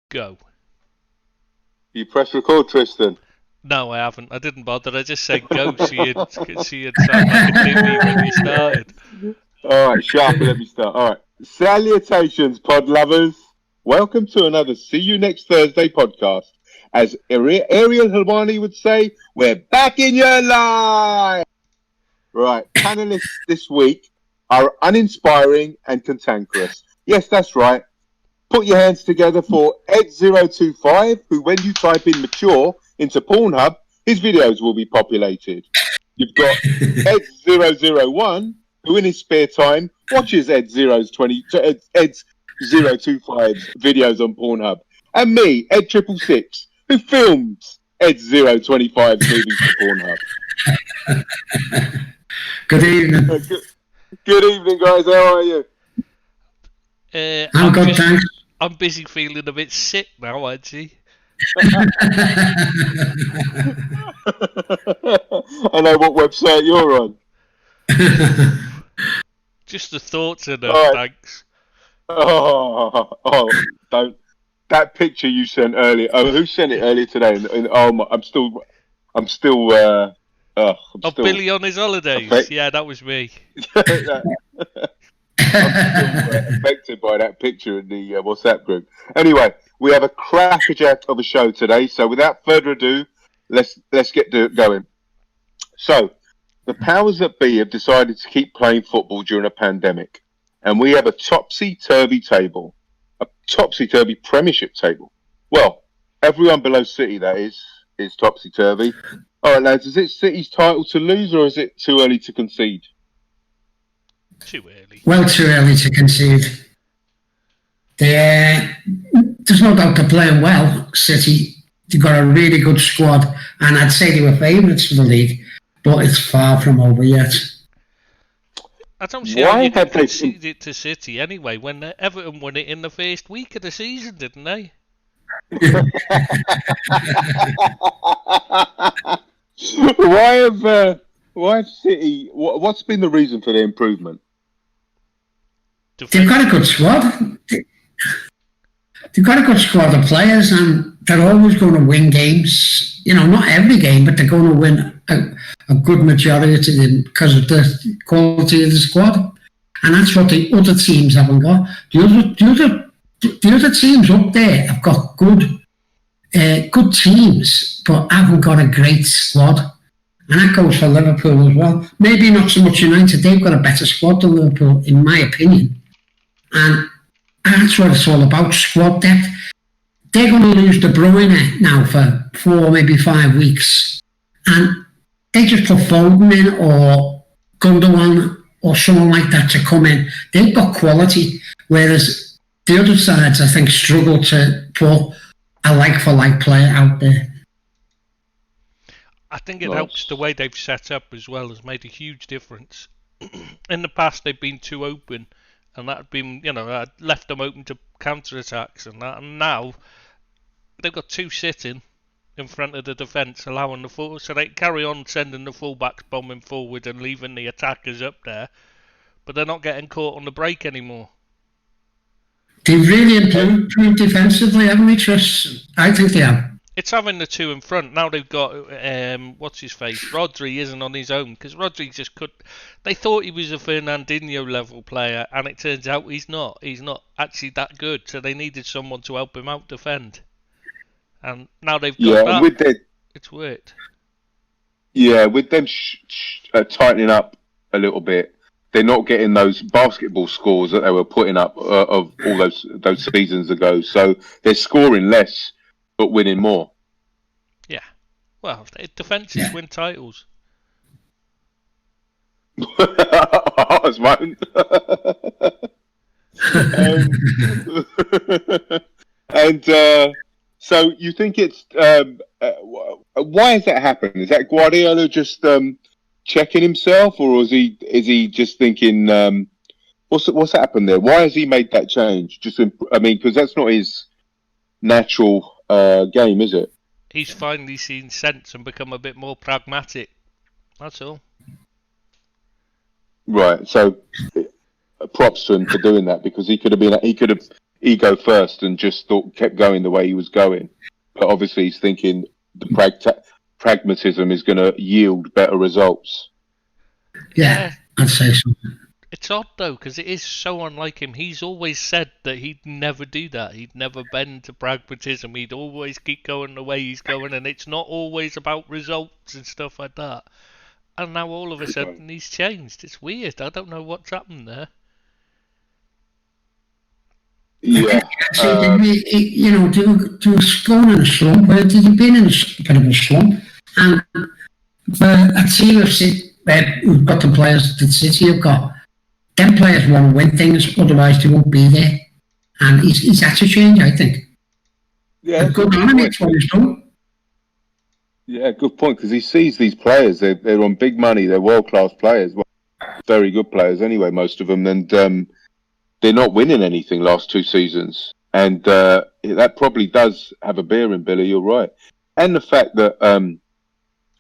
Go. You press record, Tristan. No, I haven't. I didn't bother. I just said go so you'd sound like a divvy when you started. Alright, sharp, let me start. Alright. Salutations, pod lovers. Welcome to another See You Next Thursday podcast. As Ariel Helwani would say, we're back in your life! Right, panelists this week are uninspiring and cantankerous. Yes, that's right. Put your hands together for Ed025, who when you type in mature into Pornhub, his videos will be populated. You've got Ed001, who in his spare time watches Ed025's videos on Pornhub. And me, Ed666, who films Ed025's movies for Pornhub. Good evening. Good evening, guys. How are you? I'm good, thanks. I'm busy feeling a bit sick now, actually. I know what website you're on. Just the thoughts of that, thanks. Don't. That picture you sent earlier. Oh, who sent it earlier today? I'm still. Billy on his holidays. Yeah, that was me. I'm still affected by that picture in the WhatsApp group. Anyway, we have a crackerjack of a show today. So without further ado, let's get going. So the powers that be have decided to keep playing football during a pandemic, and we have a topsy-turvy table, a topsy-turvy Premiership table. Well, everyone below City, that is topsy-turvy. All right, lads, is it City's title to lose, or is it too early to concede? Too early. Well, too early to concede. There's no doubt they're playing well, City. They've got a really good squad, and I'd say they were favourites for the league, but it's far from over yet. I don't see how you can concede it to City anyway, when Everton won it in the first week of the season, didn't they? Why have City? What's been the reason for the improvement? They've got a good squad. They've got a good squad of players, and they're always going to win games. You know, not every game, but they're going to win a good majority of them because of the quality of the squad. And that's what the other teams haven't got. The other teams up there have got good teams, but haven't got a great squad. And that goes for Liverpool as well. Maybe not so much United. They've got a better squad than Liverpool, in my opinion. And that's what it's all about, squad depth. They're going to lose De Bruyne now for 4, maybe 5 weeks. And they just put Foden in or Gundogan or someone like that to come in. They've got quality, whereas the other sides, I think, struggle to put a like-for-like player out there. I think it helps the way they've set up as well has made a huge difference. In the past, they've been too open, and that had been, left them open to counter-attacks and that. And now they've got two sitting in front of the defence, allowing the full, so they carry on sending the fullbacks bombing forward and leaving the attackers up there, but they're not getting caught on the break anymore. They've really improved defensively, haven't they, Tris? I think they have. It's having the two in front. Now they've got, what's his face? Rodri isn't on his own, because Rodri just could... They thought he was a Fernandinho level player, and it turns out he's not. He's not actually that good, so they needed someone to help him out defend. And now they've got that. It's worked. Yeah, with them tightening up a little bit, they're not getting those basketball scores that they were putting up of all those seasons ago. So they're scoring less, but winning more. Yeah. Well, defences win titles. Ours won't. So you think it's... why has that happened? Is that Guardiola just checking himself, or is he just thinking, what's happened there? Why has he made that change? Because that's not his natural game, is it? He's finally seen sense and become a bit more pragmatic. That's all. Right. So props to him for doing that, because he could have ego first and just kept going the way he was going. But obviously he's thinking the pragmatism is going to yield better results. Yeah, I'd say so. It's odd though, because it is so unlike him. He's always said that he'd never do that. He'd never bend to pragmatism. He'd always keep going the way he's going, and it's not always about results and stuff like that. And now all of a sudden he's changed. It's weird. I don't know what's happened there. Yeah. So you know, to go in a slump, where did you been in a bit of a slump? And for a team of who've got the players that City have got, them players want to win things, otherwise they won't be there. And he's had to change, I think. Yeah, good on him, it's what he's done. Yeah, good point, because he sees these players, they're on big money, they're world-class players, very good players anyway, most of them, and they're not winning anything last 2 seasons. And that probably does have a bearing, Billy, you're right. And the fact that,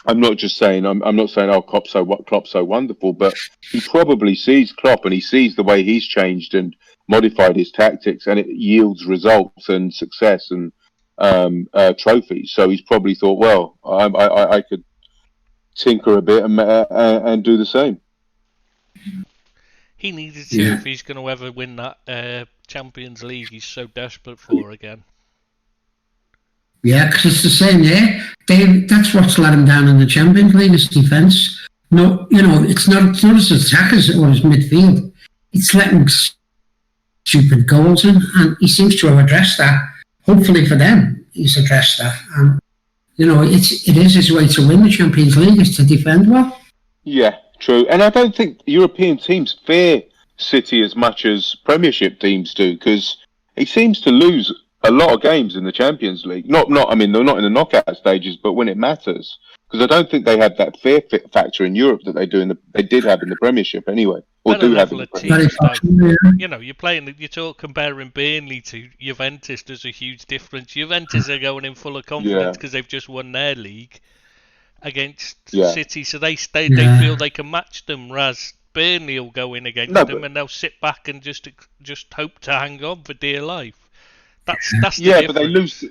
I'm not just saying, I'm not saying, oh, Klopp's so wonderful, but he probably sees Klopp and he sees the way he's changed and modified his tactics, and it yields results and success and trophies. So he's probably thought, well, I could tinker a bit and do the same. He needed to if he's going to ever win that Champions League he's so desperate for again. Yeah, because it's the same, yeah. That's what's let him down in the Champions League, his defence. No, you know, it's not his attackers or his midfield. It's letting stupid goals in, and he seems to have addressed that. Hopefully for them, he's addressed that. And, you know, it is his way to win the Champions League, is to defend well. Yeah, true. And I don't think European teams fear City as much as Premiership teams do, because he seems to lose a lot of games in the Champions League. I mean, they're not in the knockout stages, but when it matters, because I don't think they have that fear factor in Europe that they did have in the Premiership anyway, or do have in the Premiership. You know, you're comparing Burnley to Juventus. There's a huge difference. Juventus are going in full of confidence because they've just won their league against City, so they feel they can match them. Whereas Burnley will go in against them and they'll sit back and just hope to hang on for dear life. That's the difference.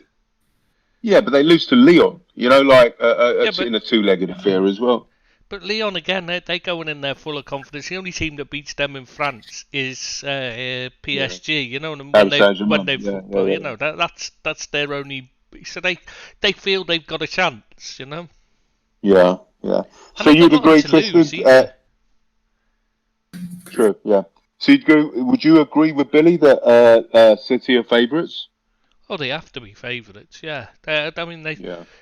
But they lose to Lyon. You know, like in a 2-legged affair as well. But Lyon again, they going in there full of confidence. The only team that beats them in France is PSG. You know, you know that's their only. So they feel they've got a chance. You know. Yeah. So you'd agree, Tristan? True. Yeah. So would you agree with Billy that City are favourites? Oh, they have to be favourites, yeah. I mean,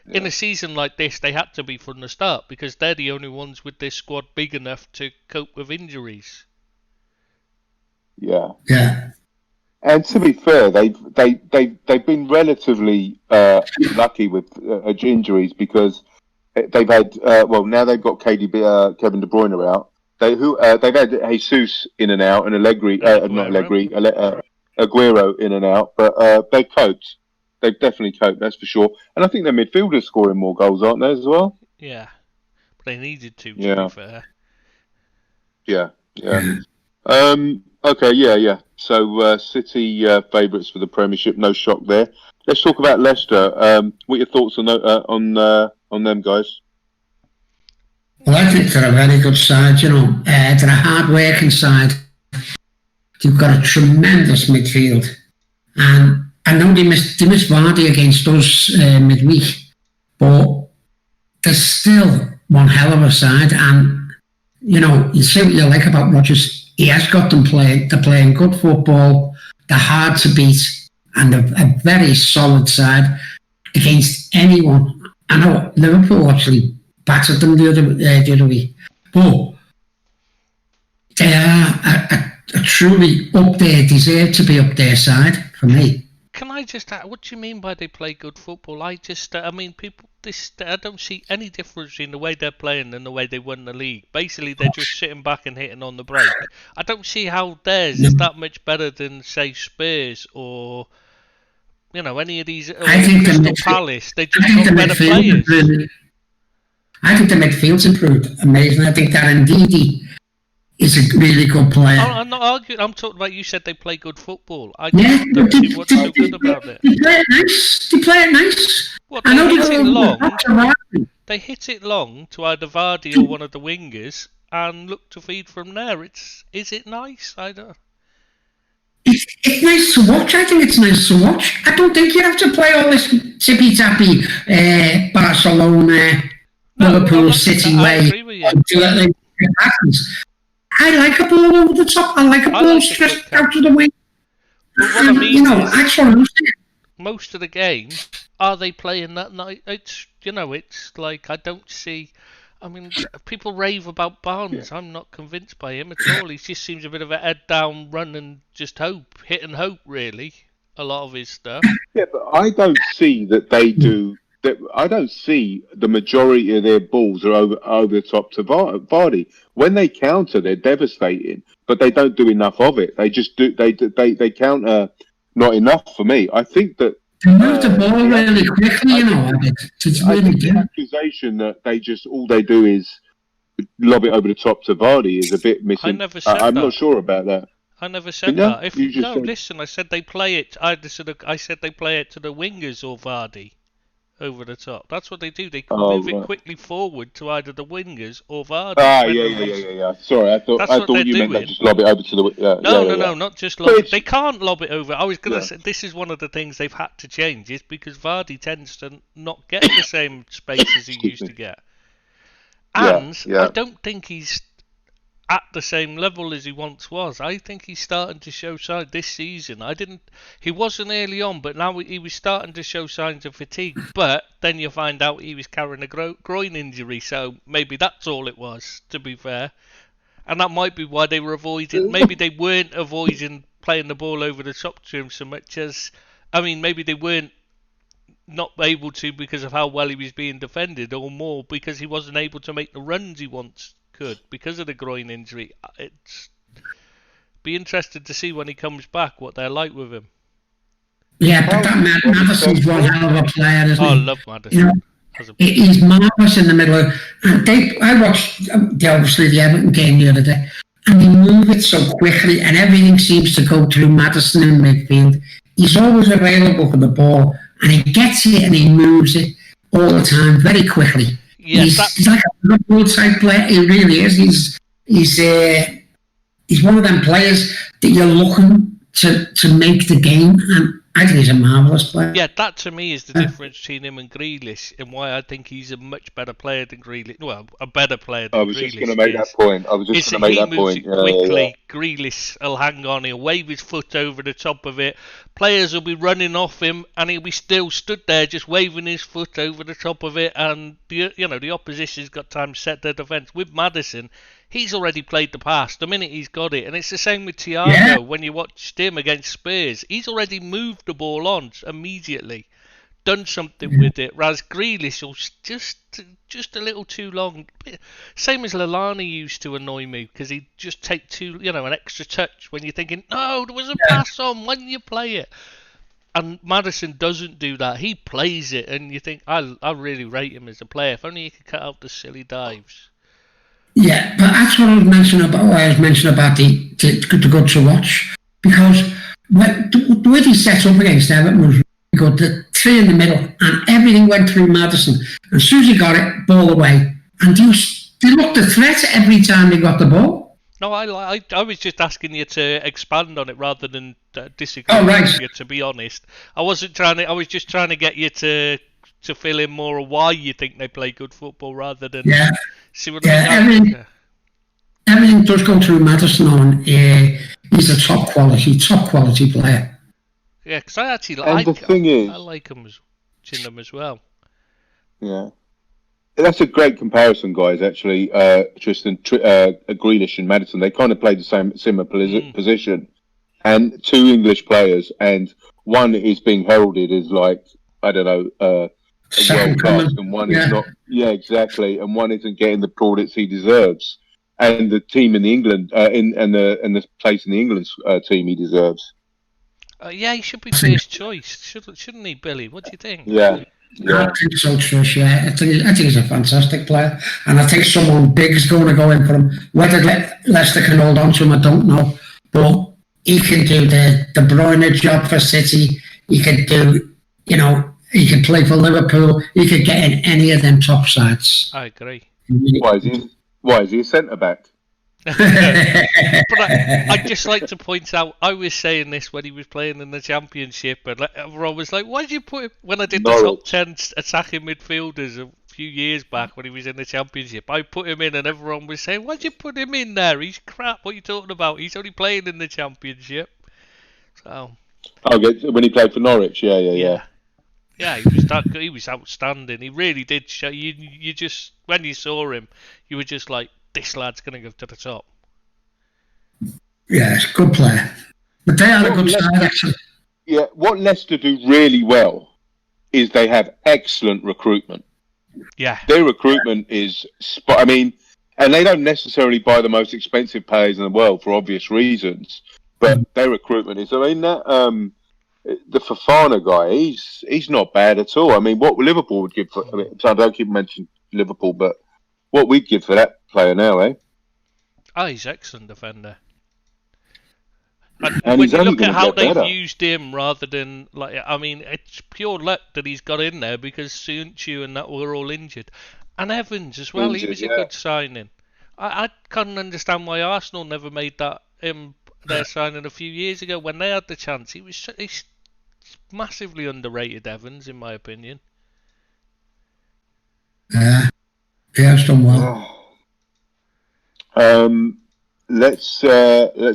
in a season like this, they had to be from the start, because they're the only ones with this squad big enough to cope with injuries. Yeah. And to be fair, they've been relatively lucky with injuries, because they've had now they've got Kevin De Bruyne out. They've had Jesus in and out, and Aguero in and out, but they've coped. They've definitely coped, that's for sure. And I think their midfielders scoring more goals, aren't they, as well? Yeah, but they needed to be fair. Yeah. Okay, yeah. So City favourites for the Premiership, no shock there. Let's talk about Leicester. What are your thoughts on them, guys? Well, I think they're a very good side, you know. They're a hard-working side. They've got a tremendous midfield. And I know they missed Vardy against us midweek, but they're still one hell of a side. And, you know, you see what you like about Rodgers. He has got them playing. They're playing good football. They're hard to beat. And they're a very solid side against anyone. I know Liverpool actually battered them the other week. But they are a truly up there, deserve to be up there side for me. Can I just ask, what do you mean by they play good football? I don't see any difference in the way they're playing and the way they won the league. Basically, they're just sitting back and hitting on the break. I don't see how theirs is that much better than, say, Spurs or, you know, any of these. I think Crystal Palace. They just got better players. I think the midfield's improved amazing. I think that Ndidi is a really good player. I'm not arguing. I'm talking about you said they play good football. I don't see what's so good about it. They play it nice. They play it nice. What, they hit it long? They hit it long to either Vardy or one of the wingers and look to feed from there. Is it nice? I don't. It's nice to watch. I think it's nice to watch. I don't think you have to play all this tippy-tappy Barcelona, Liverpool, City way. I like a ball over the top. I like a ball stretched out to the wing. Well, what I mean that's what I'm saying. Most of the game, are they playing that night? It's like I don't see. I mean, people rave about Barnes. I'm not convinced by him at all. He just seems a bit of a head down, run and just hit and hope, really. A lot of his stuff. Yeah, but I don't see that they do. I don't see the majority of their balls are over the top to Vardy. When they counter, they're devastating, but they don't do enough of it. They just do. They counter not enough for me. I think that. They move the ball really quickly, It's really the accusation that all they do is lob it over the top to Vardy is a bit missing. I never said I'm that. not sure about that. I never said that. Listen, I said they play it. I said they play it to the wingers or Vardy over the top. That's what they do. They move it quickly forward to either the wingers or Vardy. Yeah. Sorry, I thought you meant they just lob it over to the. No, not just lob it. They can't lob it over. I was going to say this is one of the things they've had to change is because Vardy tends to not get the same space as he used to get, and I don't think he's at the same level as he once was. I think he's starting to show signs this season. He wasn't early on, but now he was starting to show signs of fatigue. But then you find out he was carrying a groin injury, so maybe that's all it was, to be fair. And that might be why they were avoiding. Maybe they weren't avoiding playing the ball over the top to him so much as, maybe they weren't not able to because of how well he was being defended, or more because he wasn't able to make the runs he once could because of the groin injury. It's be interested to see when he comes back what they're like with him. Yeah, but that Maddison's one hell of a player, isn't he? I love Maddison. He's marvellous in the middle. I watched obviously the Everton game the other day, and they move it so quickly, and everything seems to go through Maddison in midfield. He's always available for the ball, and he gets it and he moves it all the time very quickly. Yes, he's like a Liverpool type player. He really is. He's one of them players that you're looking to make the game, and I think he's a marvellous player. Yeah, that to me is the difference between him and Grealish, and why I think he's a much better player than Grealish. Well, a better player than Grealish. I was just going to make that point. Quickly, Grealish will hang on, he'll wave his foot over the top of it. Players will be running off him, and he'll be still stood there just waving his foot over the top of it, and the opposition's got time to set their defence. With Maddison, he's already played the pass the minute he's got it, and it's the same with Thiago. Yeah. When you watched him against Spurs, he's already moved the ball on immediately, done something with it. Whereas Grealish was just a little too long. Same as Lallana used to annoy me because he'd just take an extra touch when you're thinking, no, there was a pass on when you play it. And Maddison doesn't do that. He plays it, and you think, I really rate him as a player. If only he could cut out the silly dives. Yeah, but that's what I was mentioning about the good to watch, because the way they set up against Everton was really good. The three in the middle, and everything went through Maddison. And as soon as he got it, ball away, and they looked a threat every time they got the ball. No, I was just asking you to expand on it rather than disagree with you. To be honest, I was just trying to get you to fill in more of why you think they play good football rather than see what I mean. Everything does go through Maddison on. He's a top quality player. Yeah, because I actually like him. I like him as well. Yeah. That's a great comparison, guys, actually. Tristan, Grealish and Maddison, they kind of play the similar position. And two English players, and one is being heralded as like, I don't know, world class, and one is not. Yeah, exactly. And one isn't getting the plaudits he deserves. And the team in the England, and the place in the England team he deserves. He should be first choice, shouldn't he, Billy? What do you think? Yeah. I think so, Trish. Yeah, I think he's a fantastic player, and I think someone big is going to go in for him. Whether Leicester can hold on to him, I don't know, but he can do the De Bruyne job for City. He can do, he can play for Liverpool. He could get in any of them top sides. I agree. Why is he a centre back? But I'd just like to point out, I was saying this when he was playing in the Championship, and everyone was like, why did you put him, when I did the top 10 attacking midfielders a few years back when he was in the Championship, I put him in and everyone was saying, why'd you put him in there? He's crap, what are you talking about? He's only playing in the Championship. So. When he played for Norwich, yeah. Yeah, he was that good. He was outstanding. He really did show you just, when you saw him, you were just like, this lad's going to go to the top. Yeah, it's a good player. But they are a good side, actually. Yeah, what Leicester do really well is they have excellent recruitment. Yeah. Their recruitment is... and they don't necessarily buy the most expensive players in the world for obvious reasons, but their recruitment is... the Fofana guy, he's not bad at all. I mean, what Liverpool would give for... so I don't keep mentioning Liverpool, but what we'd give for that player now, eh? Oh, he's an excellent defender. And when you look at how they've used him rather than, it's pure luck that he's got in there because Soonchu and that were all injured. And Evans as well, he was a good signing. I can't understand why Arsenal never made that their signing a few years ago when they had the chance. He's massively underrated, Evans, in my opinion. Yeah, he has done well. Let's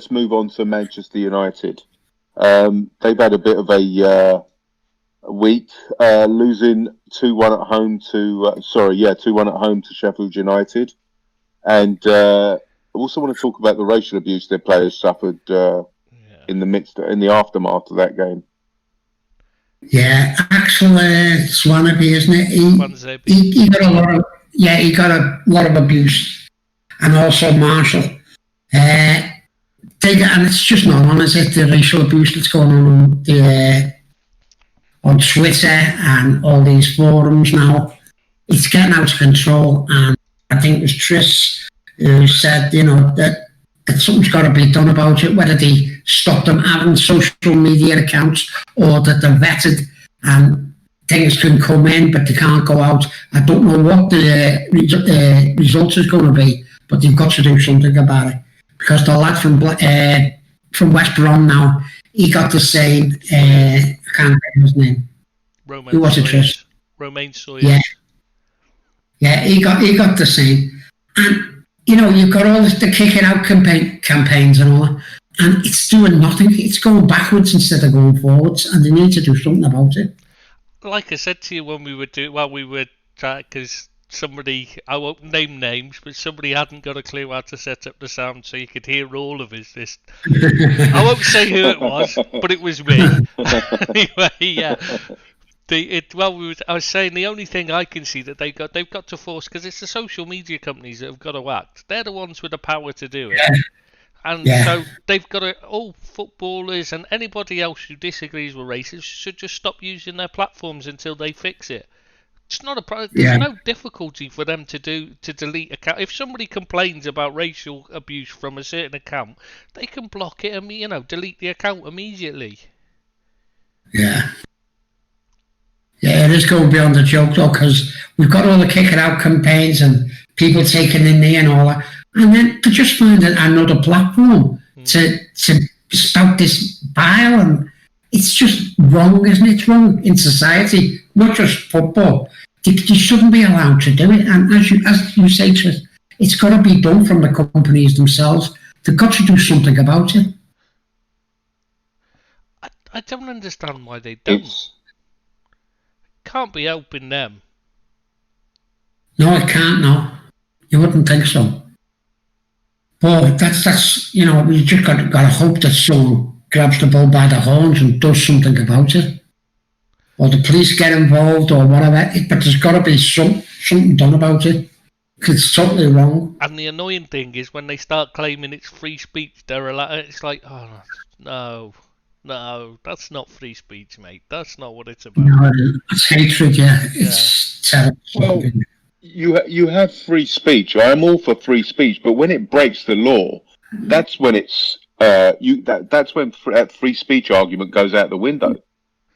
move on to Manchester United. They've had a bit of a week, losing 2-1 at home to 2-1 at home to Sheffield United, and I also want to talk about the racial abuse their players suffered in the aftermath of that game. Yeah, actually, Swaneby, isn't it? He got a lot of abuse, and also Marshall. And it's just not on, is it? The racial abuse that's going on Twitter and all these forums now. It's getting out of control, and I think it was Triss who said, that something's got to be done about it, whether they stop them having social media accounts or that they're vetted and things can come in but they can't go out. I don't know what the result is going to be, but they've got to do something about it. Because the lad from West Brom now, he got the same, I can't remember his name. Who was it, Trish? Romain Sawyers. Yeah, he got the same. And, you've got all the kick it out campaigns and all that, and it's doing nothing. It's going backwards instead of going forwards, and they need to do something about it. Like I said to you when we were trying, because somebody, I won't name names, but somebody hadn't got a clue how to set up the sound so you could hear all of his. I won't say who it was, but it was me. Anyway, yeah. I was saying the only thing I can see that they've got to force, because it's the social media companies that have got to act. They're the ones with the power to do it. And so they've got to, all footballers and anybody else who disagrees with racism should just stop using their platforms until they fix it. It's not a problem. There's no difficulty for them to delete account. If somebody complains about racial abuse from a certain account, they can block it and delete the account immediately. Yeah. Yeah, it is going beyond the joke though, because we've got all the kick it out campaigns and people taking the knee and all that, and then to just find another platform to spout this bile, and it's just wrong, isn't it? It's wrong in society, not just football. They shouldn't be allowed to do it, and as you say, Tris, it's got to be done from the companies themselves. They've got to do something about it. I don't understand why they don't. Can't be helping them. No, it can't. No, you wouldn't think so. But that's you just got to hope that someone grabs the bull by the horns and does something about it, or the police get involved or whatever. But there's got to be something done about it. It's totally wrong. And the annoying thing is when they start claiming it's free speech, they're allowed. It's like, oh no. No, that's not free speech, mate. That's not what it's about. No, it's hatred, yeah. It's terrible. Well, you have free speech. I'm all for free speech, but when it breaks the law, that's when it's that's when free speech argument goes out the window.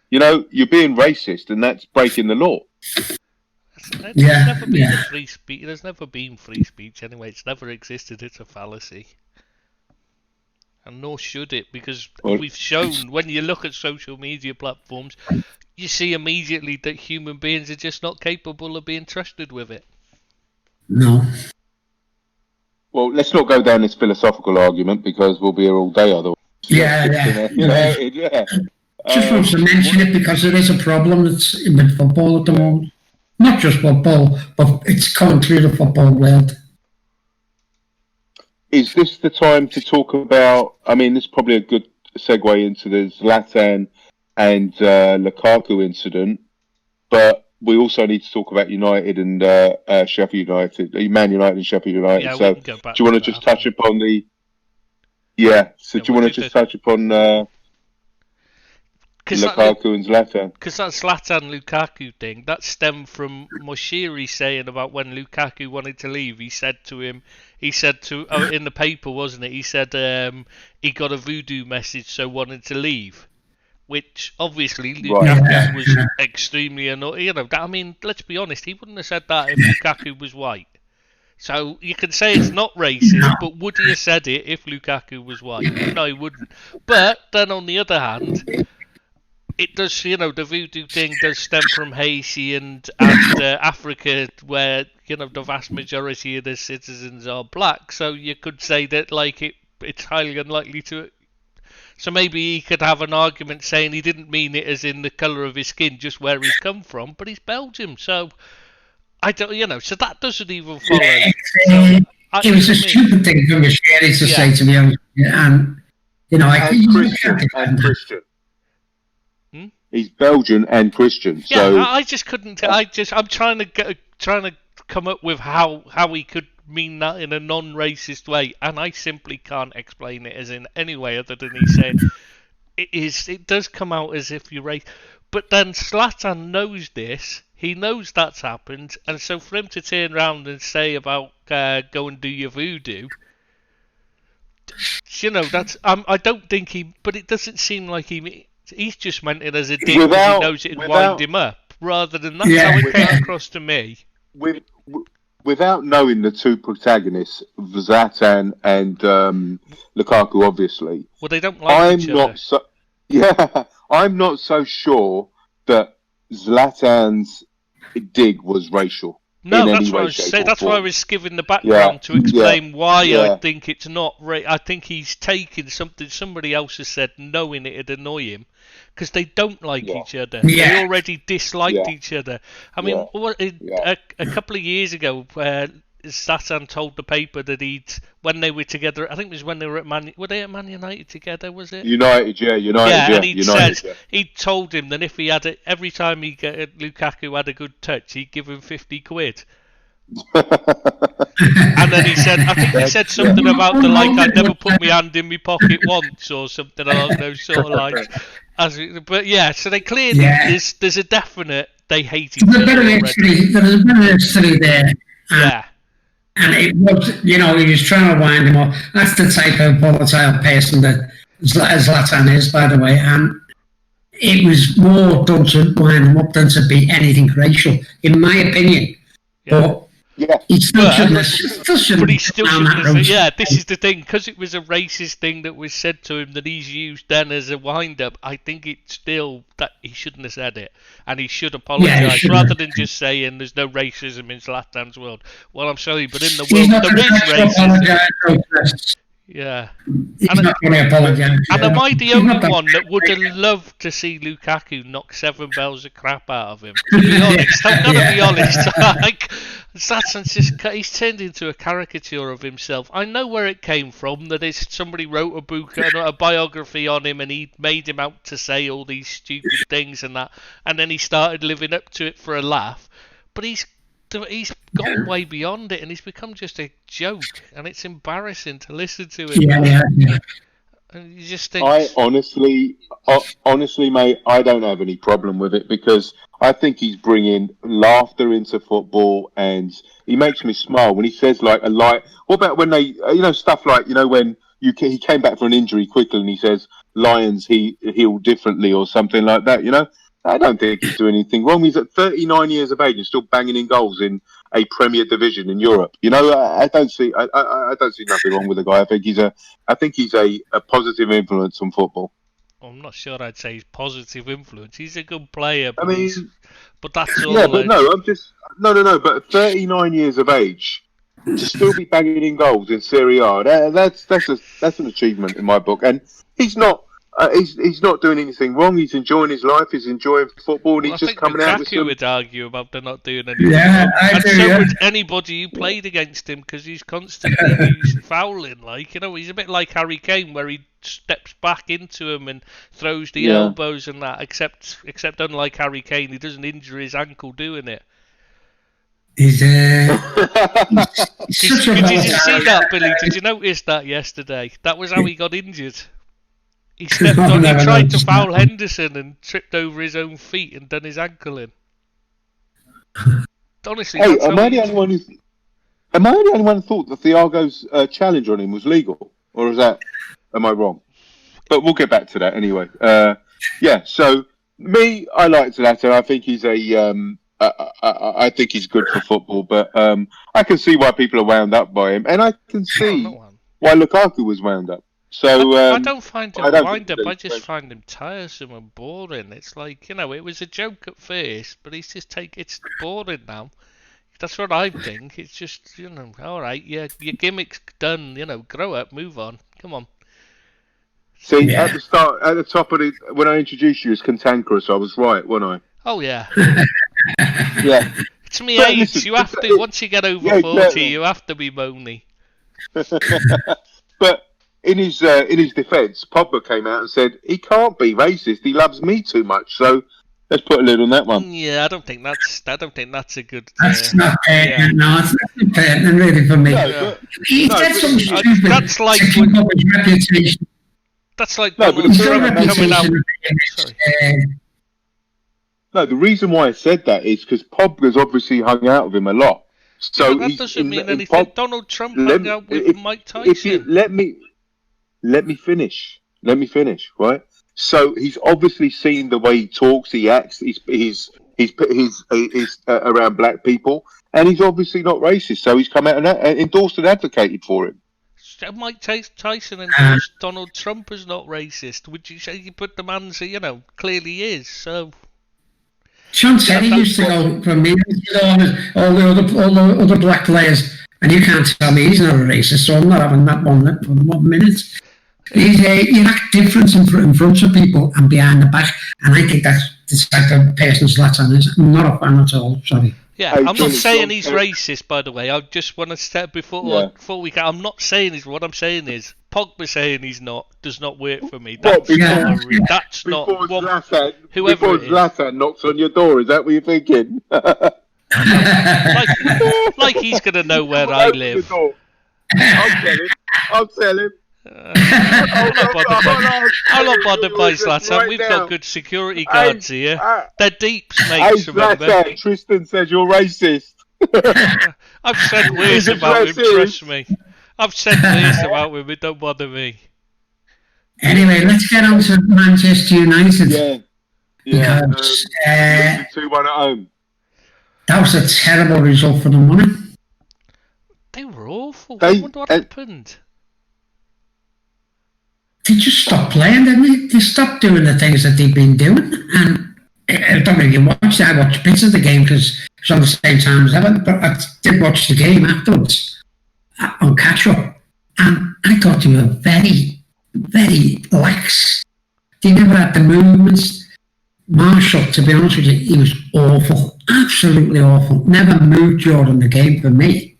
You know, you're being racist, and that's breaking the law. There's never been a free speech. There's never been free speech anyway. It's never existed. It's a fallacy. And nor should it, because we've shown, when you look at social media platforms, you see immediately that human beings are just not capable of being trusted with it. No. Well, let's not go down this philosophical argument, because we'll be here all day otherwise. Yeah. Just want to mention it because there is a problem that's with football at the moment. Not just football, but it's coming through the football world. Is this the time to talk about? I mean, this is probably a good segue into the Zlatan and Lukaku incident, but we also need to talk about United and Sheffield United, Man United and Sheffield United. Yeah, so, do you want to just touch upon the? Yeah. So, do you want to just touch upon Lukaku and Zlatan? Because that Zlatan-Lukaku thing, that stemmed from Moshiri saying about when Lukaku wanted to leave, he said to in the paper, wasn't it? He said he got a voodoo message, so wanted to leave. Which, obviously, Lukaku was extremely annoyed. You know, I mean, let's be honest, he wouldn't have said that if Lukaku was white. So, you can say it's not racist, but would he have said it if Lukaku was white? No, he wouldn't. But, then on the other hand, it does, you know, the voodoo thing does stem from Haiti and Africa, where, you know, the vast majority of the citizens are black. So you could say that, like, it's highly unlikely to. So maybe he could have an argument saying he didn't mean it as in the colour of his skin, just where he's come from, but he's Belgium. So I don't, you know, so that doesn't even follow. It was a stupid thing for Moshiri to say, to be honest. And, you know, and Christian. He's Belgian and Christian. So I just couldn't. I'm trying to come up with how he could mean that in a non-racist way, and I simply can't explain it as in any way other than he said it does come out as if you're racist. But then Zlatan knows this. He knows that's happened, and so for him to turn around and say about go and do your voodoo, you know, that's I don't think he. But it doesn't seem like he's just meant it as a dig because he knows it'd wind him up, rather than that's how it came across to me. Without knowing the two protagonists, Zlatan and Lukaku, obviously. Well, they don't like each other. I'm not so sure that Zlatan's dig was racial. No, that's what I was saying. That's why I was giving the background to explain why I think it's not. I think he's taken something somebody else has said, knowing it'd annoy him, because they don't like each other. They already disliked each other. I mean, a couple of years ago, Zlatan told the paper that when they were together, I think it was when they were were they at Man United together? Was it United? And he told him that if he had it, every time Lukaku had a good touch, he'd give him 50 quid. And then he said, I think he said something about I'd never put my hand in my pocket once, or something along those sort of lines. But yeah, so they clearly there's a definite they hate each other. There's a bit of history there. And it was, you know, he was trying to wind him up. That's the type of volatile person that Zlatan is, by the way. And it was more done to wind him up than to be anything racial, in my opinion. But he still shouldn't have. This is the thing, because it was a racist thing that was said to him that he's used then as a wind-up. I think it's still that he shouldn't have said it, and he should apologise rather than just saying there's no racism in Zlatan's world. Well, I'm sorry, but in the world there is racism. Yeah. He's not going to apologise. And am I the only one that would have loved to see Lukaku knock 7 bells of crap out of him? To be honest, I've got to be honest. Like, Zlatan's he's turned into a caricature of himself. I know where it came from, that somebody wrote a book, a biography on him, and he made him out to say all these stupid things and that, and then he started living up to it for a laugh. But he's gone way beyond it, and he's become just a joke, and it's embarrassing to listen to him. And you just think... I honestly, mate, I don't have any problem with it because I think he's bringing laughter into football, and he makes me smile when he says like a lie. What about when they, stuff like when he came back from an injury quickly and he says lions heal differently or something like that. I don't think he's doing anything wrong. He's at 39 years of age and still banging in goals in a Premier Division in Europe. I don't see nothing wrong with the guy. I think he's a positive influence on football. I'm not sure I'd say he's positive influence. He's a good player, but, but that's all. Yeah, but no, But at 39 years of age, to still be banging in goals in Serie A, that's an achievement in my book. And he's not. He's not doing anything wrong. He's enjoying his life. He's enjoying football, and he's just coming out with some... would argue about they're not doing anything wrong. And so would anybody who played against him, because he's constantly fouling. He's a bit like Harry Kane, where he steps back into him and throws the elbows and that. Except unlike Harry Kane, he doesn't injure his ankle doing it. Did you see that, Billy? Did you notice that yesterday? That was how he got injured. He stepped on. He tried to foul Henderson and tripped over his own feet and done his ankle in. Honestly, hey, am I the only one who thought that Thiago's challenge on him was legal, or am I wrong? But we'll get back to that anyway. So I like Zlatan. I think he's I think he's good for football, but I can see why people are wound up by him, and I can see why Lukaku was wound up. So I don't find him wind up. I just find him tiresome and boring. It's like, it was a joke at first, but it's boring now. That's what I think. It's just, all right, your gimmick's done. Grow up, move on. Come on. See, at the top of when I introduced you as cantankerous, I was right, wasn't I? Oh yeah. Yeah. It's me age. Listen, you have to. Once you get over 40, you have to be moany. But in his defence, Pogba came out and said he can't be racist. He loves me too much. So let's put a lid on that one. Yeah, I don't think that's a good. That's not fair. No, it's not fair, really, for me. He said something stupid. That's like to keep up his reputation. That's like coming out. No, the reason why I said that is because Pogba's obviously hung out with him a lot. So that doesn't mean anything. Donald Trump hung out with Mike Tyson. Let me finish, right? So he's obviously seen the way he talks, he acts, he's around black people, and he's obviously not racist. So he's come out and endorsed and advocated for him. Mike Tyson endorsed Donald Trump as not racist. Would you say? But the man's, clearly is. So. Sean Terry used to go from me, all the other black players, and you can't tell me he's not a racist, so I'm not having that one for 1 minute. You act different in front of people and behind the back, and I think that's the type of person Zlatan is. I'm not a fan at all, sorry. Yeah, I'm not saying he's racist, by the way. I just want to step before we can. I'm not saying he's. What I'm saying is, Pogba saying he's not does not work for me. That's not whoever Zlatan knocks on your door. Is that what you're thinking? like he's gonna know where I live. I'll tell him. I'm not bothered by Zlatan. We've got good security guards here. They're deeps, mates. Remember? Tristan says you're racist. I've said worse about him. Trust me. I've said worse about him. It don't bother me. Anyway, let's get on to Manchester United. Yeah. Because 2-1 at home. That was a terrible result for them, wasn't it? They were awful. I wonder what happened. They just stopped playing, didn't they? They stopped doing the things that they've been doing. And I don't know if you watched it. I watched bits of the game because it was on the same time as Everton, but I did watch the game afterwards on catch-up. And I thought they were very, very lax. They never had the movements. Marshall, to be honest with you, he was awful. Absolutely awful. Never moved during the game for me.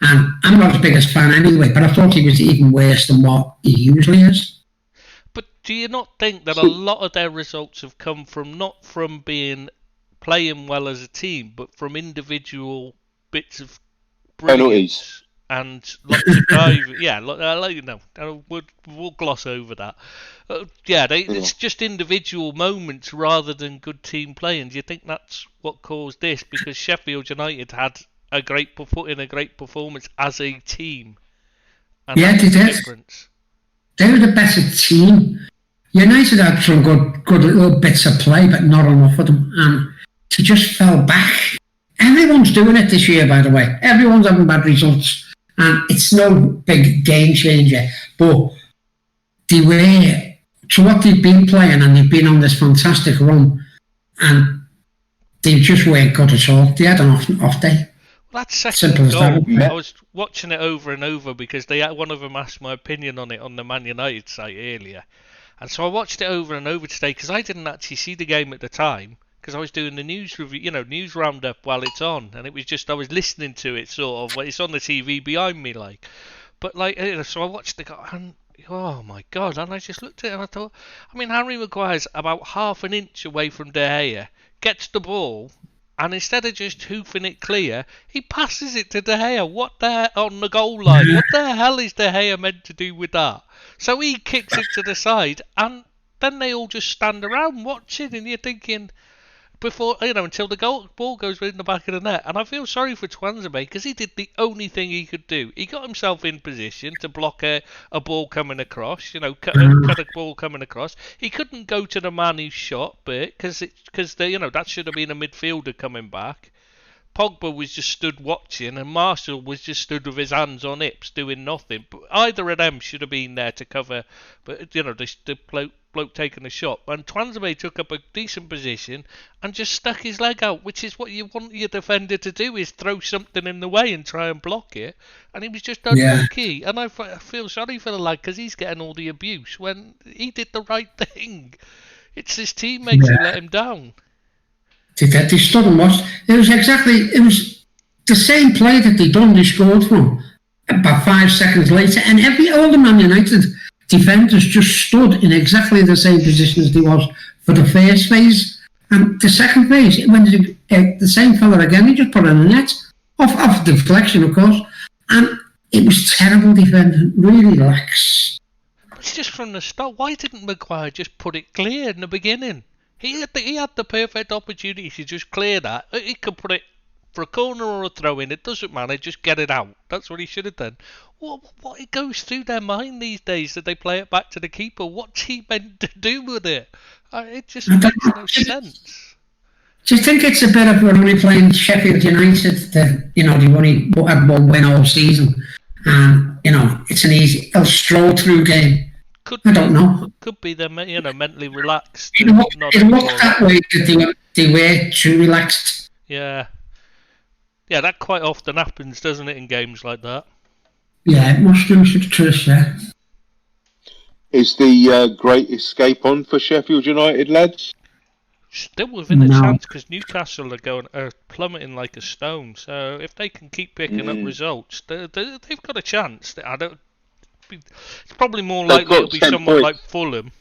And I'm not his biggest fan anyway, but I thought he was even worse than what he usually is. But do you not think that a lot of their results have come from not from playing well as a team, but from individual bits of brilliance? and lots of diving. Yeah, we'll gloss over that. It's just individual moments rather than good team play, and do you think that's what caused this? Because Sheffield United had put in a great performance as a team, and yeah, they did. They were the better team. United had some good little bits of play, but not enough of them, and they just fell back. Everyone's doing it this year, by the way. Everyone's having bad results, and it's no big game changer. But they were, to what they've been playing, and they've been on this fantastic run, and they just weren't good at all. They had an off day. Well, that's second goal. I was watching it over and over because one of them asked my opinion on it on the Man United site earlier. And so I watched it over and over today because I didn't actually see the game at the time because I was doing the news review, news roundup while it's on, and it was just I was listening to it sort of. It's on the TV behind me, so I watched the goal and oh my god! And I just looked at it and I thought, Harry Maguire's about half an inch away from De Gea, gets the ball, and instead of just hoofing it clear, he passes it to De Gea. On the goal line? What the hell is De Gea meant to do with that? So he kicks it to the side, and then they all just stand around watching, and you're thinking, until the ball goes in the back of the net. And I feel sorry for Tuanzebe because he did the only thing he could do. He got himself in position to block a ball coming across, cut a ball coming across. He couldn't go to the man who shot, but because that should have been a midfielder coming back. Pogba was just stood watching, and Martial was just stood with his hands on hips doing nothing. But either of them should have been there to cover, but the bloke taking a shot. And Tuanzebe took up a decent position and just stuck his leg out, which is what you want your defender to do, is throw something in the way and try and block it. And he was just unlucky. Yeah. And I feel sorry for the lad because he's getting all the abuse when he did the right thing. It's his teammates who let him down. They stood and watched. It was the same play that they scored from about 5 seconds later, and all the Man United defenders just stood in exactly the same position as they was for the first phase. And the second phase, when the same fella again, he just put in a net off deflection, of course, and it was terrible defending, really lax. It's just from the start. Why didn't Maguire just put it clear in the beginning? He had the perfect opportunity to just clear that. He could put it for a corner or a throw in. It doesn't matter. Just get it out. That's what he should have done. What it goes through their mind these days that they play it back to the keeper? What's he meant to do with it? It just makes no sense. Do you think it's a bit of when only playing Sheffield United that they only had one win all season, and it's an easy, they'll stroll through game. I don't know. Could be they're mentally relaxed. It looked that way that they were too relaxed. Yeah, that quite often happens, doesn't it, in games like that? Yeah, it must do, Trish. Yeah. Is the Great Escape on for Sheffield United, lads? Still within a chance because Newcastle are plummeting like a stone. So if they can keep picking up results, they've got a chance. It's probably more likely it'll be someone like Fulham.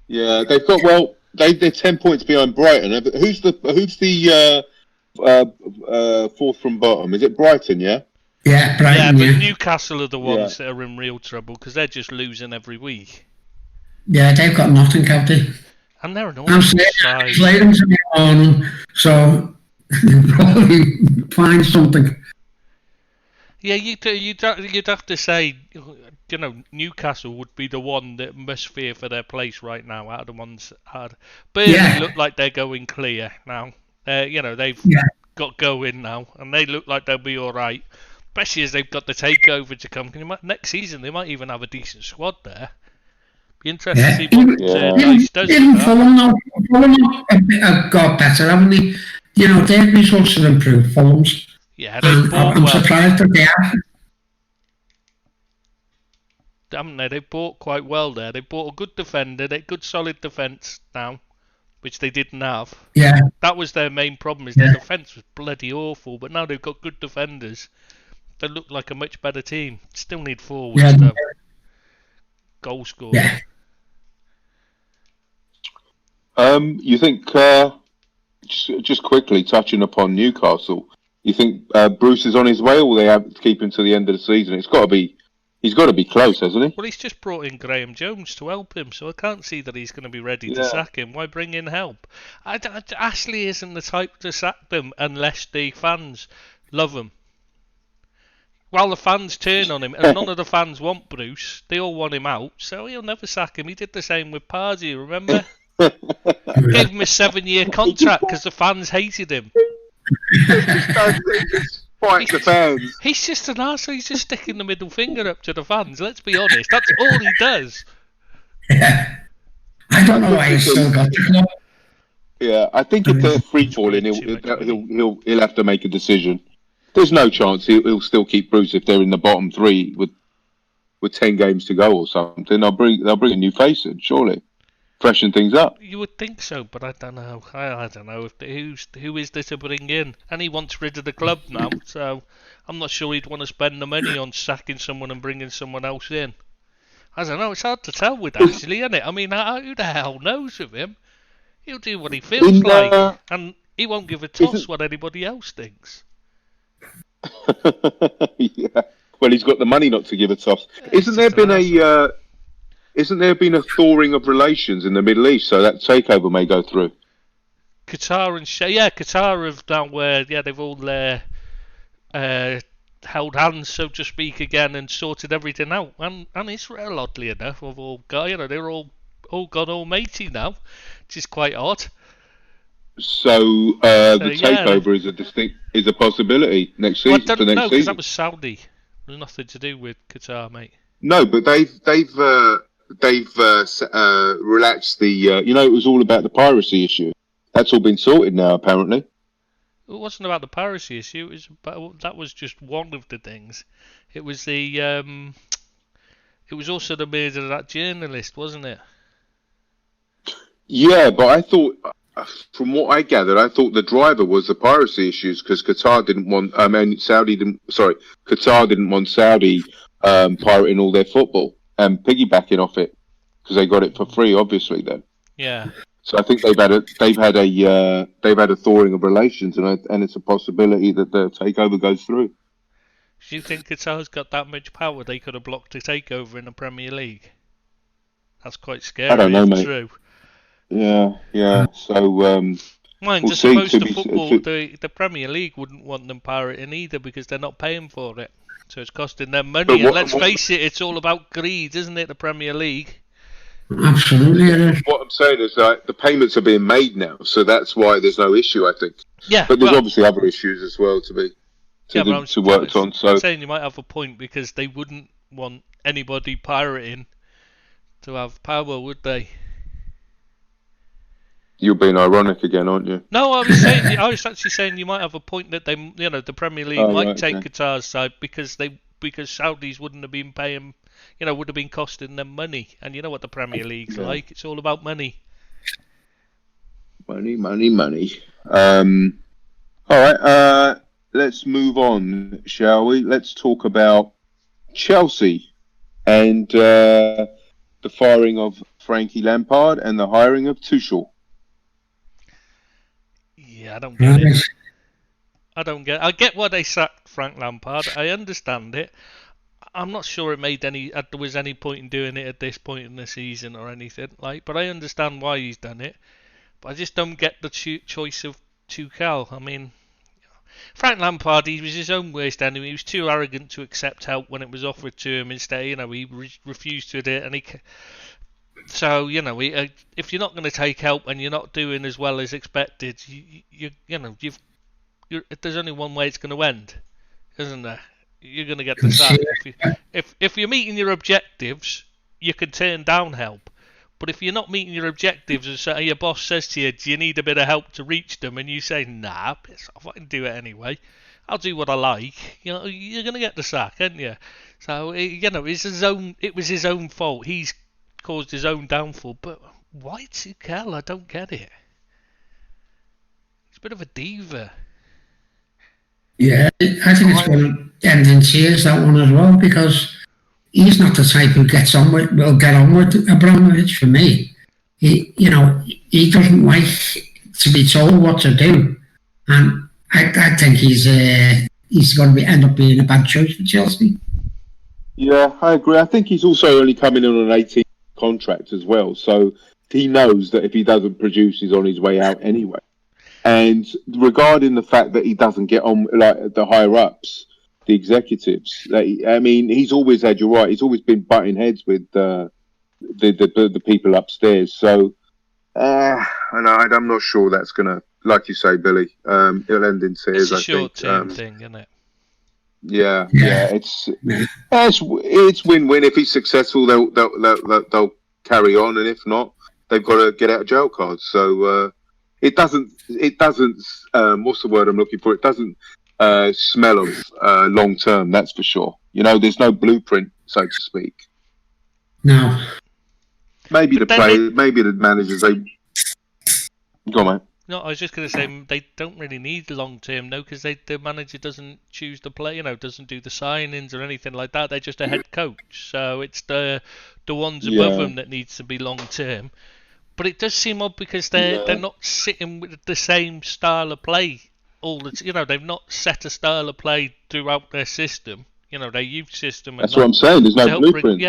Yeah, they've got they're 10 points behind Brighton. Who's the fourth from bottom? Is it Brighton? Yeah. Yeah, Brighton. Yeah, but Newcastle are the ones that are in real trouble because they're just losing every week. Yeah, they've got nothing, have they? And they're an awful side. Played them to the morning, so they'll probably find something. Yeah, you'd have to say, Newcastle would be the one that must fear for their place right now out of the ones that had. Burnley look like they're going clear now. They've got going now, and they look like they'll be all right. Especially as they've got the takeover to come. Next season, they might even have a decent squad there. Be interested to see what Dice does. Even Fulham have got better, haven't they? Their results have improved. Fulham's. Yeah, I'm surprised that they have. Haven't they? They bought quite well there. They bought a good defender, good solid defence now, which they didn't have. Yeah. That was their main problem, is their defence was bloody awful, but now they've got good defenders. They look like a much better team. Still need forwards, though. Goal scorer. Yeah. You think, just quickly touching upon Newcastle, You think Bruce is on his way, or will they have to keep him to the end of the season? He's got to be close, hasn't he? Well, he's just brought in Graham Jones to help him, so I can't see that he's going to be ready to sack him. Why bring in help? Ashley isn't the type to sack them unless the fans love him. While the fans turn on him, and none of the fans want Bruce, they all want him out, so he'll never sack him. He did the same with Pardew, remember? Gave him a 7-year contract because the fans hated him. Fight the fans. He's just an arsehole. He's just sticking the middle finger up to the fans. Let's be honest. That's all he does. Yeah. I don't know why he's still got the club. Yeah, I think if they're free falling, he'll have to make a decision. There's no chance he'll still keep Bruce if they're in the bottom 3 with 10 games to go or something. They'll bring a new face in, surely. Freshen things up. You would think so, but I don't know. I don't know who is there to bring in, and he wants rid of the club now, so I'm not sure he'd want to spend the money on sacking someone and bringing someone else in. I don't know. It's hard to tell with Ashley, isn't it? I mean, who the hell knows with him? He'll do what he feels like, and he won't give a toss what anybody else thinks. Yeah. Well, he's got the money not to give a toss. Isn't there been a thawing of relations in the Middle East, so that takeover may go through? Qatar and Qatar have done where they've all held hands, so to speak, again and sorted everything out. And Israel, oddly enough, have all got they're all gone all matey now, which is quite odd. So the takeover is a possibility next season. I don't know, because that was Saudi. There's nothing to do with Qatar, mate. No, but they've relaxed the. It was all about the piracy issue. That's all been sorted now, apparently. It wasn't about the piracy issue. That was just one of the things. It was the. It was also the murder of that journalist, wasn't it? Yeah, but I thought, from what I gathered, the driver was the piracy issues because Qatar didn't want. Qatar didn't want Saudi pirating all their football and piggybacking off it because they got it for free, obviously. Then. Yeah. So I think they've had a thawing of relations, and it's a possibility that the takeover goes through. Do you think Qatar's got that much power? They could have blocked a takeover in the Premier League. That's quite scary. I don't know, mate. True. Yeah. So mind, I suppose the Premier League wouldn't want them pirating either because they're not paying for it, so it's costing them money. And let's face it, it's all about greed, isn't it? The Premier League. Absolutely. What I'm saying is that the payments are being made now, so that's why there's no issue, I think. Yeah, but there's obviously other issues as well to work on. So I'm saying you might have a point because they wouldn't want anybody pirating to have power, would they? You're being ironic again, aren't you? No, I was actually saying you might have a point that they, the Premier League might take Qatar's side because Saudis wouldn't have been paying, would have been costing them money, and you know what the Premier League's like. It's all about money. Money. All right. Let's move on, shall we? Let's talk about Chelsea and the firing of Frankie Lampard and the hiring of Tuchel. Yeah, I don't get it. I get why they sacked Frank Lampard. I understand it. I'm not sure there was any point in doing it at this point in the season or anything. But I understand why he's done it. But I just don't get the choice of Tuchel. I mean, Frank Lampard, he was his own worst enemy. He was too arrogant to accept help when it was offered to him. Instead, he refused to do it, and So, if you're not going to take help and you're not doing as well as expected, there's only one way it's going to end, isn't there? You're going to get the sack. If you're meeting your objectives, you can turn down help. But if you're not meeting your objectives and your boss says to you, do you need a bit of help to reach them? And you say, nah, piss off, I can do it anyway. I'll do what I like. You're going to get the sack, aren't you? So, it was his own fault. He's caused his own downfall, but why Tuchel? I don't get it. He's a bit of a diva. Yeah, I think it's going to end in tears, that one as well, because he's not the type who will get on with Abramovich. For me, he doesn't like to be told what to do, and I think he's going to end up being a bad choice for Chelsea. Yeah, I agree. I think he's also only coming in on an 18 contract as well, so he knows that if he doesn't produce, he's on his way out anyway. And regarding the fact that he doesn't get on like the higher ups, the executives, I mean, he's always had. You're right. He's always been butting heads with the people upstairs. So, and I'm not sure that's gonna, like you say, Billy. It'll end in tears. It's a short-term thing, isn't it? Yeah. It's win-win. If he's successful, they'll carry on, and if not, they've got to get out of jail cards. So it doesn't. What's the word I'm looking for? It doesn't smell of long term. That's for sure. You know, there's no blueprint, so to speak. No. Maybe maybe the managers. Go on, mate. No, I was just going to say they don't really need long term, no, because the manager doesn't choose the play, doesn't do the signings or anything like that. They're just a head coach, so it's the ones above them that needs to be long term. But it does seem odd because they're not sitting with the same style of play all the they've not set a style of play throughout their system. Their youth system. That's what I'm saying. There's no blueprint.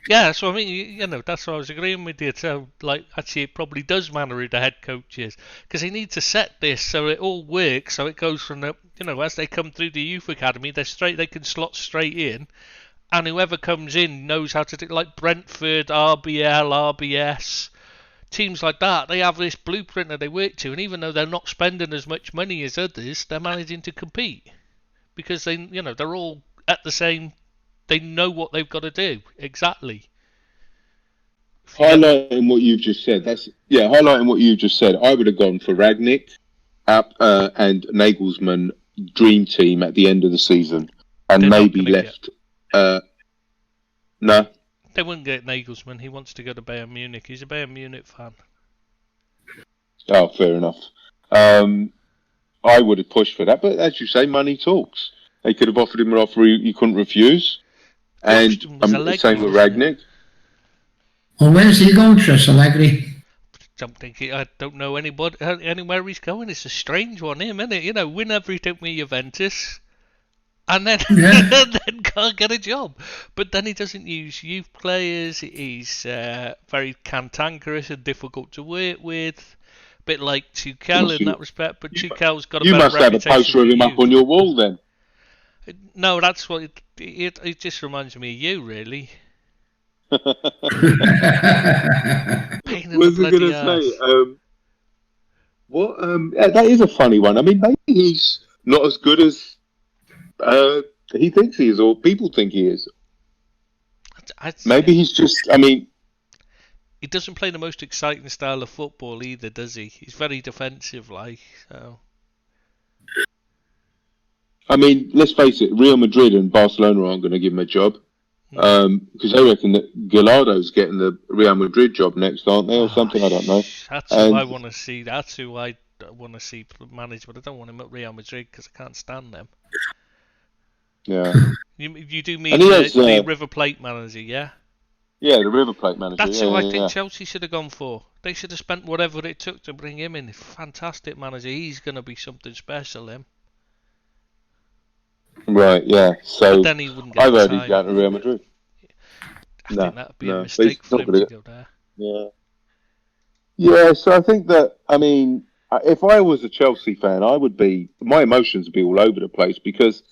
Yeah, so I mean, that's what I was agreeing with you. So, actually, it probably does matter who the head coach is, because they need to set this so it all works. So it goes from the, as they come through the youth academy, they can slot straight in, and whoever comes in knows how to do. Like Brentford, RBL, RBS, teams like that, they have this blueprint that they work to, and even though they're not spending as much money as others, they're managing to compete because they're all at the same. They know what they've got to do exactly. Highlighting what you've just said. Highlighting what you've just said. I would have gone for Rangnick and Nagelsmann dream team at the end of the season, and they're maybe left. No, they wouldn't get Nagelsmann. He wants to go to Bayern Munich. He's a Bayern Munich fan. Oh, fair enough. I would have pushed for that, but as you say, money talks. They could have offered him an offer he couldn't refuse. And I'm same with Rangnick. Well, where's he going, Tris Allegri? I don't know anywhere he's going. It's a strange one, isn't it? Win everything with Juventus, and then then can't get a job. But then he doesn't use youth players. He's very cantankerous and difficult to work with. A bit like Tuchel in that respect. But Tuchel's got a better reputation. You must have a poster of him up on your wall, then. No, that's what it just reminds me of you, really. Was I going to say? What? That is a funny one. I mean, maybe he's not as good as he thinks he is, or people think he is. Maybe he's just. I mean, he doesn't play the most exciting style of football either, does he? He's very defensive, so. I mean, let's face it, Real Madrid and Barcelona aren't going to give him a job. Because they reckon that Gallardo's getting the Real Madrid job next, aren't they, or something? I don't know. That's who I want to see. That's who I want to see manage, but I don't want him at Real Madrid because I can't stand them. Yeah. You do mean the River Plate manager, yeah? Yeah, the River Plate manager. That's who I think Chelsea should have gone for. They should have spent whatever it took to bring him in. Fantastic manager. He's going to be something special, him. Right, yeah. So then he wouldn't get I've heard he's going to Real Madrid. I think that would be a mistake for him to go there. Yeah. Yeah, so I think that, I mean, if I was a Chelsea fan, my emotions would be all over the place because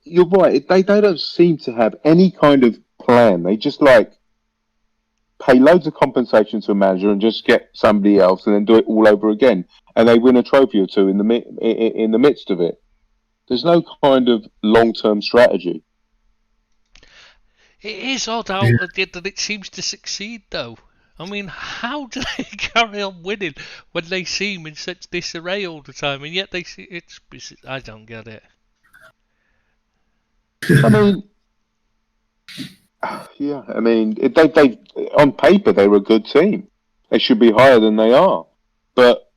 you're right, they don't seem to have any kind of plan. They just pay loads of compensation to a manager and just get somebody else and then do it all over again. And they win a trophy or two in the midst of it. There's no kind of long-term strategy. It is odd that it seems to succeed, though. I mean, how do they carry on winning when they seem in such disarray all the time, and yet I don't get it. I mean, yeah. I mean, they on paper they were a good team. They should be higher than they are, but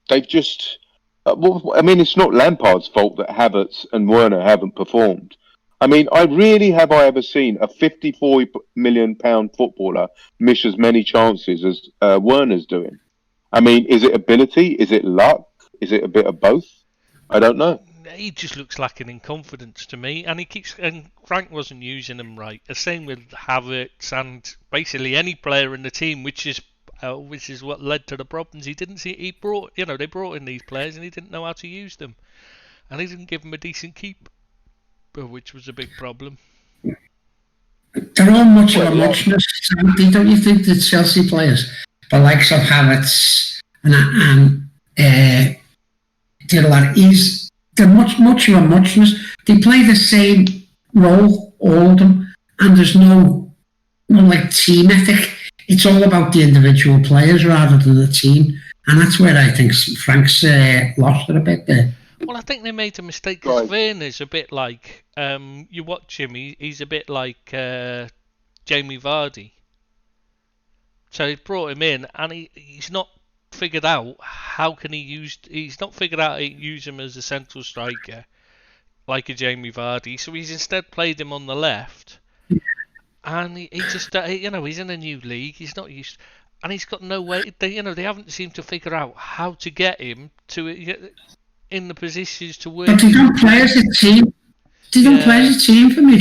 they've just. I mean, it's not Lampard's fault that Havertz and Werner haven't performed. I mean, I ever seen a £54 million footballer miss as many chances as Werner's doing? I mean, is it ability? Is it luck? Is it a bit of both? I don't know. He just looks lacking in confidence to me, and Frank wasn't using him right. The same with Havertz and basically any player in the team, which is what led to the problems. They brought in these players and he didn't know how to use them, and he didn't give them a decent keep, which was a big problem. They're all much of a muchness, don't you think, the Chelsea players? The likes of Havertz and they're much of a muchness. They play the same role, all of them, and there's no like team ethic. It's all about the individual players rather than the team, and that's where I think Frank's lost it a bit there. Well, I think they made a mistake because Werner's a bit like you watch him. He's a bit like Jamie Vardy. So they brought him in, and he's not figured out how can he use. He's not figured out how to use him as a central striker like a Jamie Vardy. So he's instead played him on the left, and he just he's in a new league. He's not used, and he's got no way. They haven't seemed to figure out how to get him to in the positions to work. But they don't play as a team. They don't play as a team for me.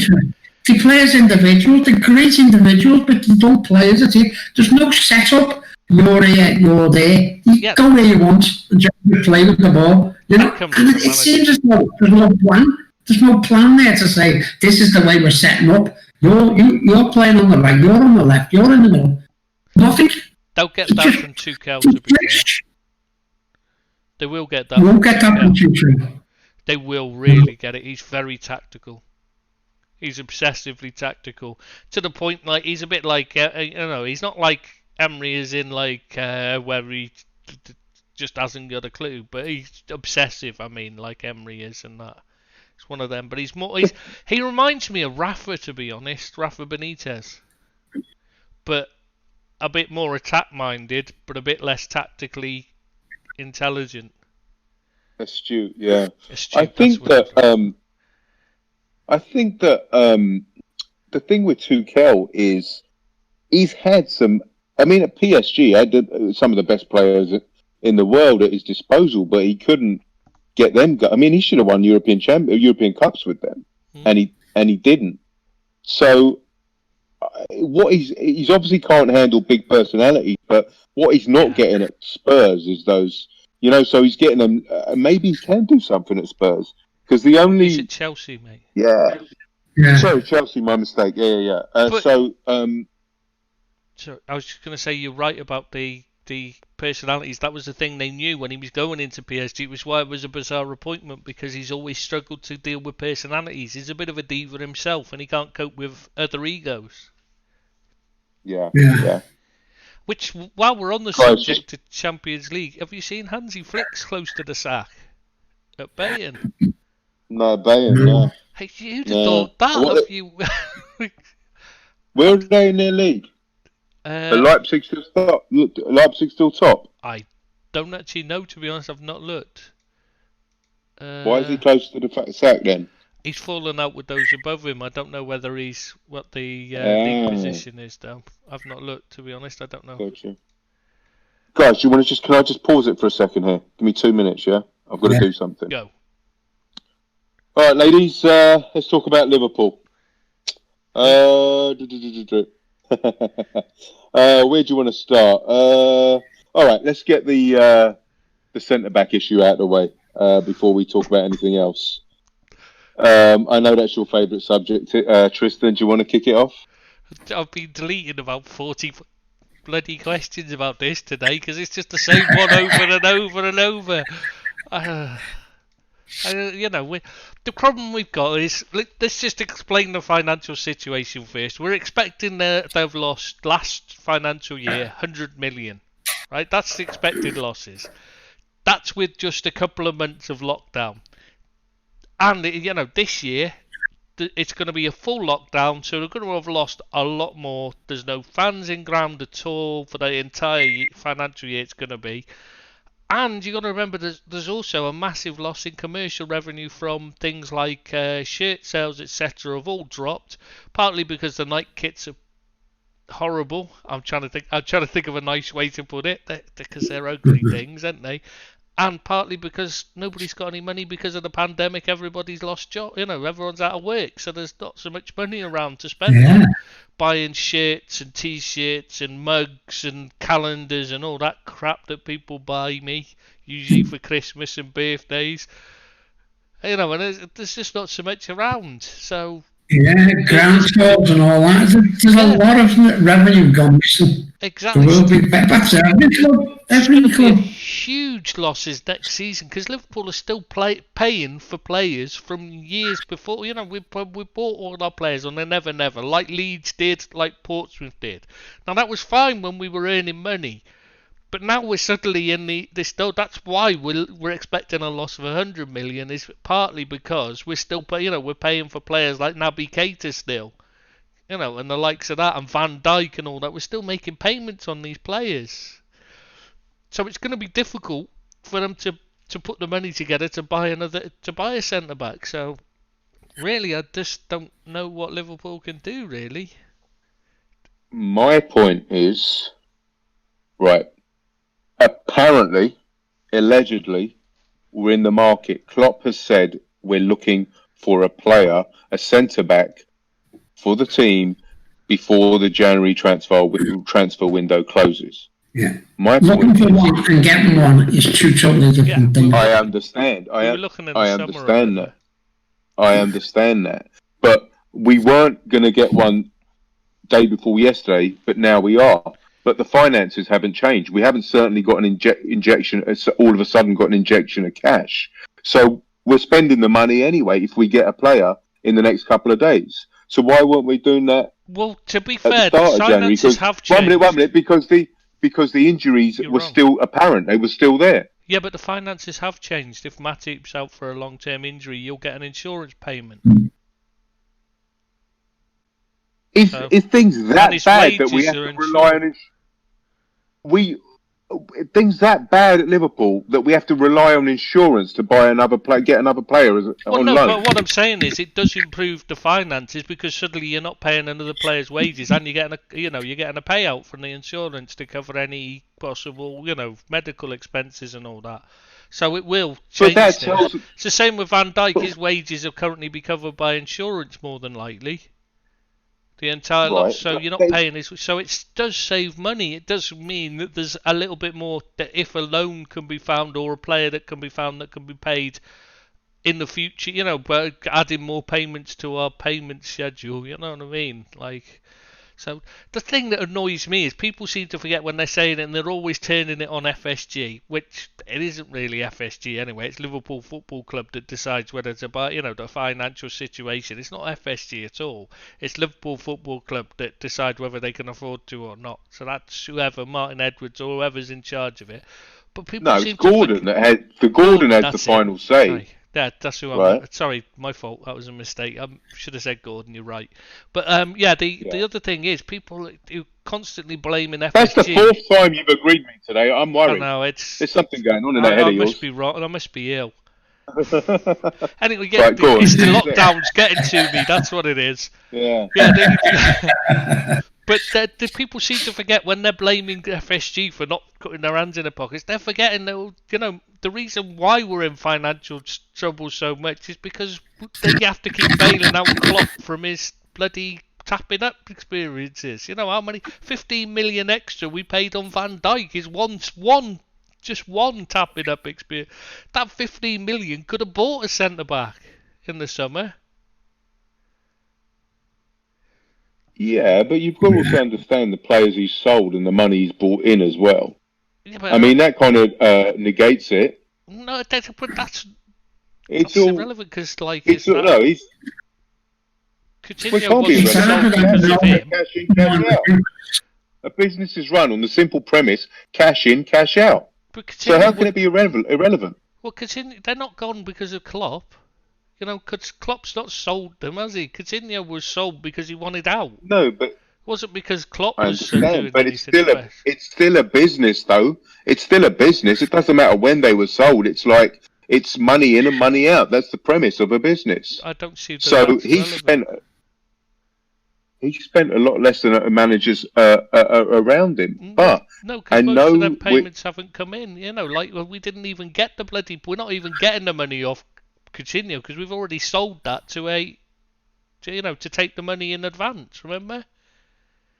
They play as individuals. They're great individuals, but they don't play as a team. There's no setup. You're here, you're there. You go where you want and just play with the ball. And it seems as though there's no plan. There's no plan there to say this is the way we're setting up. You're playing on the right. You're on the left. You're in the middle. Nothing. They'll get that from Tuchel. To be fair. They will get that. You won't get that from Tuchel. They will really get it. He's very tactical. He's obsessively tactical to the point like he's a bit like he's not like Emery is in like where he just hasn't got a clue, but he's obsessive. I mean, like Emery is, and that it's one of them. But he reminds me of Rafa, to be honest, Rafa Benitez, but a bit more attack-minded, but a bit less tactically intelligent. Astute, yeah. Astute, I think that the thing with Tuchel is he's had some. I mean, at PSG, he had some of the best players in the world at his disposal, but he couldn't get them. I mean, he should have won European Cups with them, and he didn't. So, what he's obviously can't handle big personalities, but what he's not getting at Spurs is those. So he's getting them. Maybe he can do something at Spurs because the only. He's at Chelsea, mate. Yeah. Sorry, Chelsea. My mistake. Yeah. So I was just going to say you're right about the personalities. That was the thing they knew when he was going into PSG. It was why it was a bizarre appointment because he's always struggled to deal with personalities. He's a bit of a diva himself, and he can't cope with other egos. Yeah. Which, while we're on the subject of Champions League, have you seen Hansi Flick's close to the sack at Bayern? No, Bayern, no. Hey, you'd have thought that if you... Where are they in their league? Leipzig still top? Leipzig still top? I don't actually know, to be honest. I've not looked. Why is he close to the sack then? He's fallen out with those above him. I don't know whether he's what the league position is, though. I've not looked, to be honest. I don't know. Gotcha. Guys, can I just pause it for a second here? Give me 2 minutes, yeah? I've got to do something. Go. All right, ladies, let's talk about Liverpool. Where do you want to start? All right, let's get the centre-back issue out of the way before we talk about anything else. I know that's your favourite subject. Tristan, do you want to kick it off? I've been deleting about 40 bloody questions about this today because it's just the same one over and over and over. The problem we've got is, let's just explain the financial situation first. We're expecting they've lost last financial year 100 million, right? That's the expected losses. That's with just a couple of months of lockdown. And, this year, it's going to be a full lockdown, so they're going to have lost a lot more. There's no fans in ground at all for the entire financial year it's going to be. And you've got to remember there's also a massive loss in commercial revenue from things like shirt sales, etc. have all dropped, partly because the night kits are horrible. I'm trying to think of a nice way to put it, because they're ugly things, aren't they? and partly because nobody's got any money because of the pandemic. Everybody's lost job. Everyone's out of work, so there's not so much money around to spend on buying shirts and t-shirts and mugs and calendars and all that crap that people buy me usually for Christmas and birthdays. And there's just not so much around. So ground scores and all that. There's a lot of revenue gone missing. Exactly. That's every club. Huge losses next season because Liverpool are still paying for players from years before. We bought all our players on the never, like Leeds did, like Portsmouth did. Now that was fine when we were earning money. But now we're suddenly in this. That's why we're expecting a loss of 100 million. Is partly because we're still we're paying for players like Naby Keita still, and the likes of that, and Van Dijk and all that. We're still making payments on these players, so it's going to be difficult for them to put the money together to buy a centre back. So really, I just don't know what Liverpool can do. Really, my point is right. Apparently, allegedly, we're in the market. Klopp has said we're looking for a player, a centre-back, for the team before the January transfer window closes. Yeah. Looking for one and getting one is two totally different things. I understand. I understand that. But we weren't going to get one day before yesterday, but now we are. But the finances haven't changed. We haven't certainly got an injection. All of a sudden, got an injection of cash. So we're spending the money anyway. If we get a player in the next couple of days, so why weren't we doing that? Well, to be fair, the finances have changed. One minute, because the injuries were still apparent. They were still there. Yeah, but the finances have changed. If Matip's out for a long-term injury, you'll get an insurance payment. Is things that bad that we have to rely on? Things that bad at Liverpool that we have to rely on insurance to buy another player, get another player on loan. But what I'm saying is, it does improve the finances because suddenly you're not paying another player's wages, and you're getting a payout from the insurance to cover any possible medical expenses and all that. So it will change. It's the same with Van Dijk. His wages will currently be covered by insurance more than likely. The entire lot, so you're not paying this. So it does save money. It does mean that there's a little bit more, that if a loan can be found or a player that can be found that can be paid in the future, but adding more payments to our payment schedule, you know what I mean? So the thing that annoys me is people seem to forget when they're saying it, and they're always turning it on FSG, which it isn't really FSG anyway. It's Liverpool Football Club that decides whether to buy, the financial situation. It's not FSG at all. It's Liverpool Football Club that decide whether they can afford to or not. So that's whoever, Martin Edwards or whoever's in charge of it. But people seem it's Gordon that had Gordon has the final say. Right. Yeah, that's who I'm. Sorry, my fault. That was a mistake. I should have said Gordon. You're right. But the other thing is people who constantly blaming FSG. That's the fourth time you've agreed with me today. I'm worried. No, there's something going on in that head of yours. I must be wrong. I must be ill. Anyway, it's the lockdown's getting to me. That's what it is. Yeah. But the people seem to forget when they're blaming FSG for not putting their hands in their pockets. They're forgetting that, the reason why we're in financial trouble so much is because they have to keep bailing out Klopp from his bloody tapping up experiences. How many 15 million extra we paid on Van Dijk is just one tapping up experience. That 15 million could have bought a centre back in the summer. Yeah, but you've got to also understand the players he's sold and the money he's brought in as well. Yeah, that kind of negates it. No, that's irrelevant because he's Coutinho was sold because of him. Cash in, cash out. A business is run on the simple premise: cash in, cash out. So how can it be irrelevant? Well, they're not gone because of Klopp. Because Klopp's not sold them, has he? Coutinho was sold because he wanted out. No, but... It wasn't because Klopp was doing but it's still a business, though. It's still a business. It doesn't matter when they were sold. It's like, it's money in and money out. That's the premise of a business. I don't see that. So he spent... he spent a lot less than managers around him. But no, because most of them payments haven't come in. Like we didn't even get the bloody. We're not even getting the money off Coutinho because we've already sold that to take the money in advance. Remember?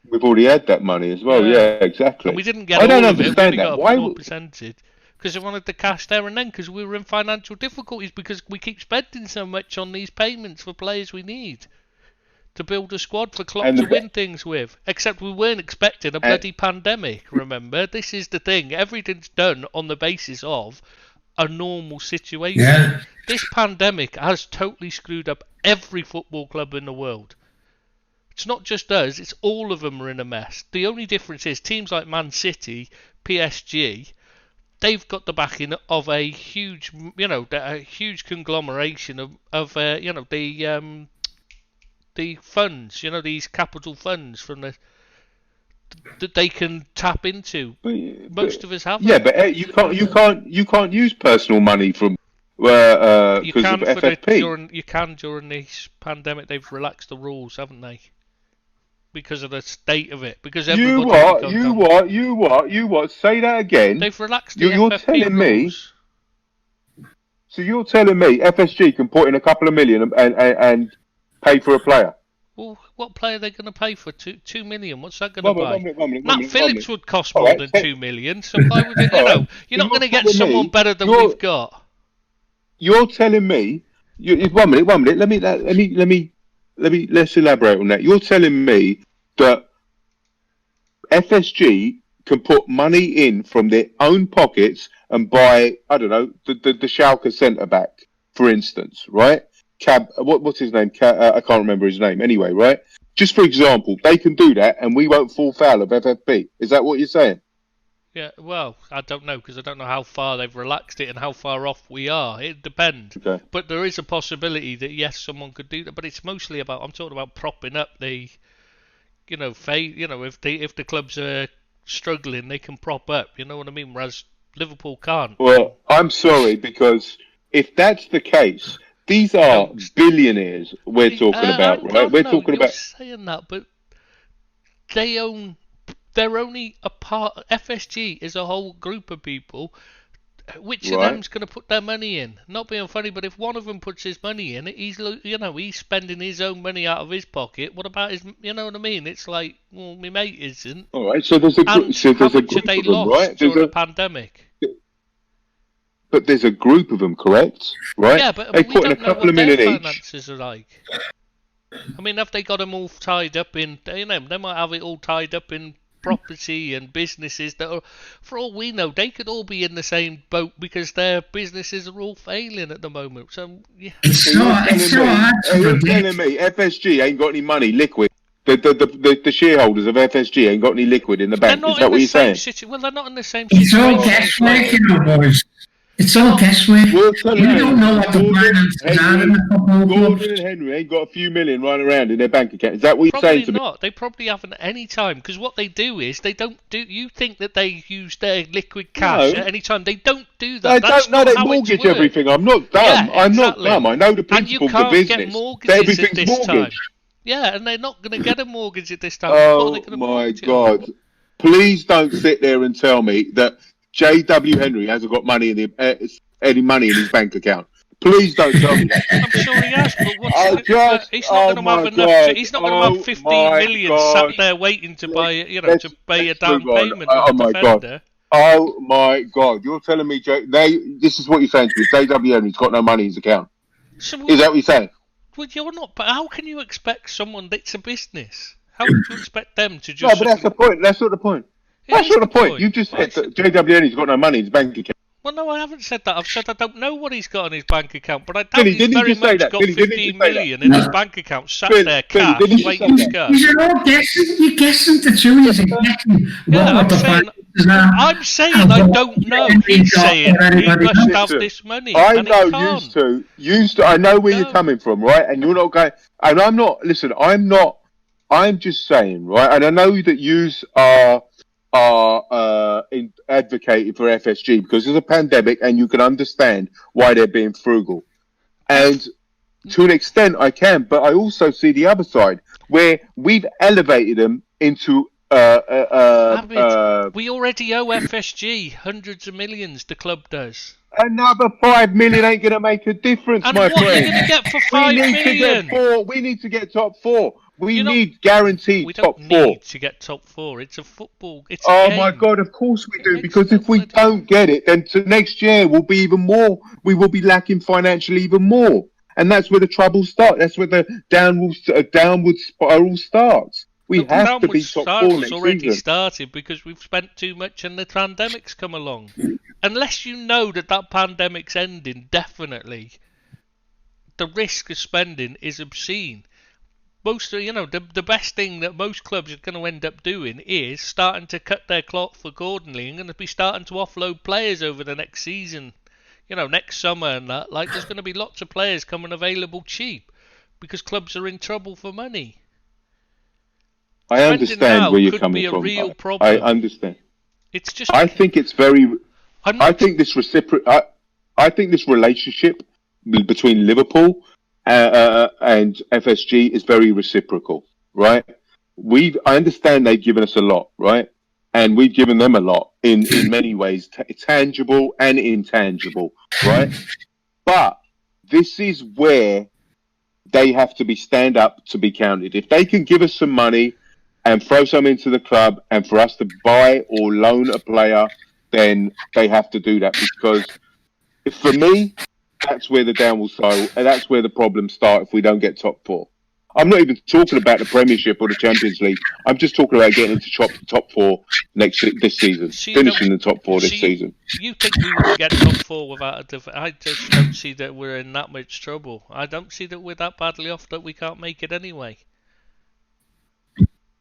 We've already had that money as well. Yeah, exactly. And we didn't get all of it. We only got a small percentage because they wanted the cash there and then because we were in financial difficulties because we keep spending so much on these payments for players we need to build a squad for Klopp to win things with. Except we weren't expecting a bloody pandemic. Remember, this is the thing. Everything's done on the basis of a normal situation. Yeah. This pandemic has totally screwed up every football club in the world. It's not just us, it's all of them are in a mess. The only difference is teams like Man City, PSG, they've got the backing of a huge, a huge conglomeration of the funds, these capital funds from that they can tap into. Most of us haven't. Yeah, but you can't use personal money from because of FFP. You can during this pandemic. They've relaxed the rules, haven't they? Because of the state of it. Because you what? Say that again. They've relaxed the you're FFP telling rules. So you're telling me FSG can put in a couple of million and pay for a player? Well, what player are they going to pay for? 2 million? What's that going to buy? Matt Phillips would cost more than 2 million. So why would it? You're not going to get someone better than we've got. You're telling me. 1 minute. Let's elaborate on that. You're telling me that FSG can put money in from their own pockets and buy, I don't know, the Schalke centre back, for instance, right? What's his name? I can't remember his name. Anyway, right? Just for example, they can do that, and we won't fall foul of FFP. Is that what you're saying? Yeah, well, I don't know because I don't know how far they've relaxed it and how far off we are. It depends. Okay. But there is a possibility that yes, someone could do that. But it's mostly about I'm talking about propping up the, if the clubs are struggling, they can prop up. You know what I mean? Whereas Liverpool can't. Well, I'm sorry because if that's the case, these are billionaires we're talking about, right? We're talking about saying that, but they own. They're only a part. FSG is a whole group of people. Which of them's going to put their money in? Not being funny, but if one of them puts his money in, he's spending his own money out of his pocket. What about his? You know what I mean? It's like, well, my mate isn't. All right. So there's a how much have they lost during the pandemic? But there's a group of them, correct? Right? Yeah, but they put in a couple of million each. Finances are like. I mean, have they got them all tied up in? They might have it all tied up in property and businesses that are, for all we know, they could all be in the same boat because their businesses are all failing at the moment. So yeah, it's so hard. You're telling me FSG ain't got any money liquid? The shareholders of FSG ain't got any liquid in the bank. Is that what you're saying? Well, they're not in the same situation. It's all guesswork, boys. It's all guesswork. You don't know what the finances are in the football clubs. Gordon and Henry ain't got a few million lying around in their bank account. Is that what you're saying to me? Probably not. They probably haven't at any time because what they do is they don't do. You think that they use their liquid cash at any time? They don't do that. They mortgage everything. I'm not dumb. Yeah, exactly. I'm not dumb. I know the principles of business. And you can't get mortgages at this time. Yeah, and they're not going to get a mortgage at this time. Oh my God! Please don't sit there and tell me that J.W. Henry hasn't got money in any money in his bank account. Please don't tell me that. I'm sure he has, but he's not going to have enough. He's not going to have 15 million sat there waiting to buy, to pay a down payment. Oh my God! Oh my God! You're telling me this is what you're saying to me? J.W. Henry's got no money in his account. Is that what you're saying? Well, you're not. But how can you expect someone that's a business? How would you expect them to just? No, but that's the point. That's not the point. That's not the point. You just said that J.W. Henry's got no money in his bank account. Well, no, I haven't said that. I've said I don't know what he's got in his bank account, but I doubt he's very much got 15 million in his bank account sat there cash waiting to go. You're all guessing. You're guessing the two. I'm saying I don't know. He's saying he must have this money. I know used to. I know where you're coming from, right? And you're not going. And I'm not. Listen, I'm not. I'm just saying, right? And I know that yous are advocating for FSG because there's a pandemic and you can understand why they're being frugal. And To an extent, I can, but I also see the other side where we've elevated them into. We already owe FSG hundreds of millions. The club does. Another 5 million ain't going to make a difference, And my what friend. are you going to get for 5 million? We need to get top four. We need guaranteed top four. We don't need to get top four. It's a football. It's a oh game. My God! Of course we do. Because if we don't get it, then to next year will be even more. We will be lacking financially even more, and that's where the trouble starts. That's where the downward spiral starts. We have to be top four next already season. Started because we've spent too much and the pandemic's come along. Unless you know that pandemic's ending, definitely, the risk of spending is obscene. The best thing that most clubs are going to end up doing is starting to cut their cloth accordingly and going to be starting to offload players over the next season. Next summer and that. Like, there's going to be lots of players coming available cheap because clubs are in trouble for money. I understand where you're coming from. Could be a real problem. I understand. It's just. I think it's very. I think this I think this relationship between Liverpool and FSG is very reciprocal, right? I understand they've given us a lot, right? And we've given them a lot in many ways, tangible and intangible, right? But this is where they have to stand up to be counted. If they can give us some money and throw some into the club and for us to buy or loan a player, then they have to do that, because for me, that's where the downward spiral, and that's where the problems start if we don't get top four. I'm not even talking about the Premiership or the Champions League. I'm just talking about getting into top four this season, finishing the top four this season. You think we would get top four without I just don't see that we're in that much trouble. I don't see that we're that badly off that we can't make it anyway.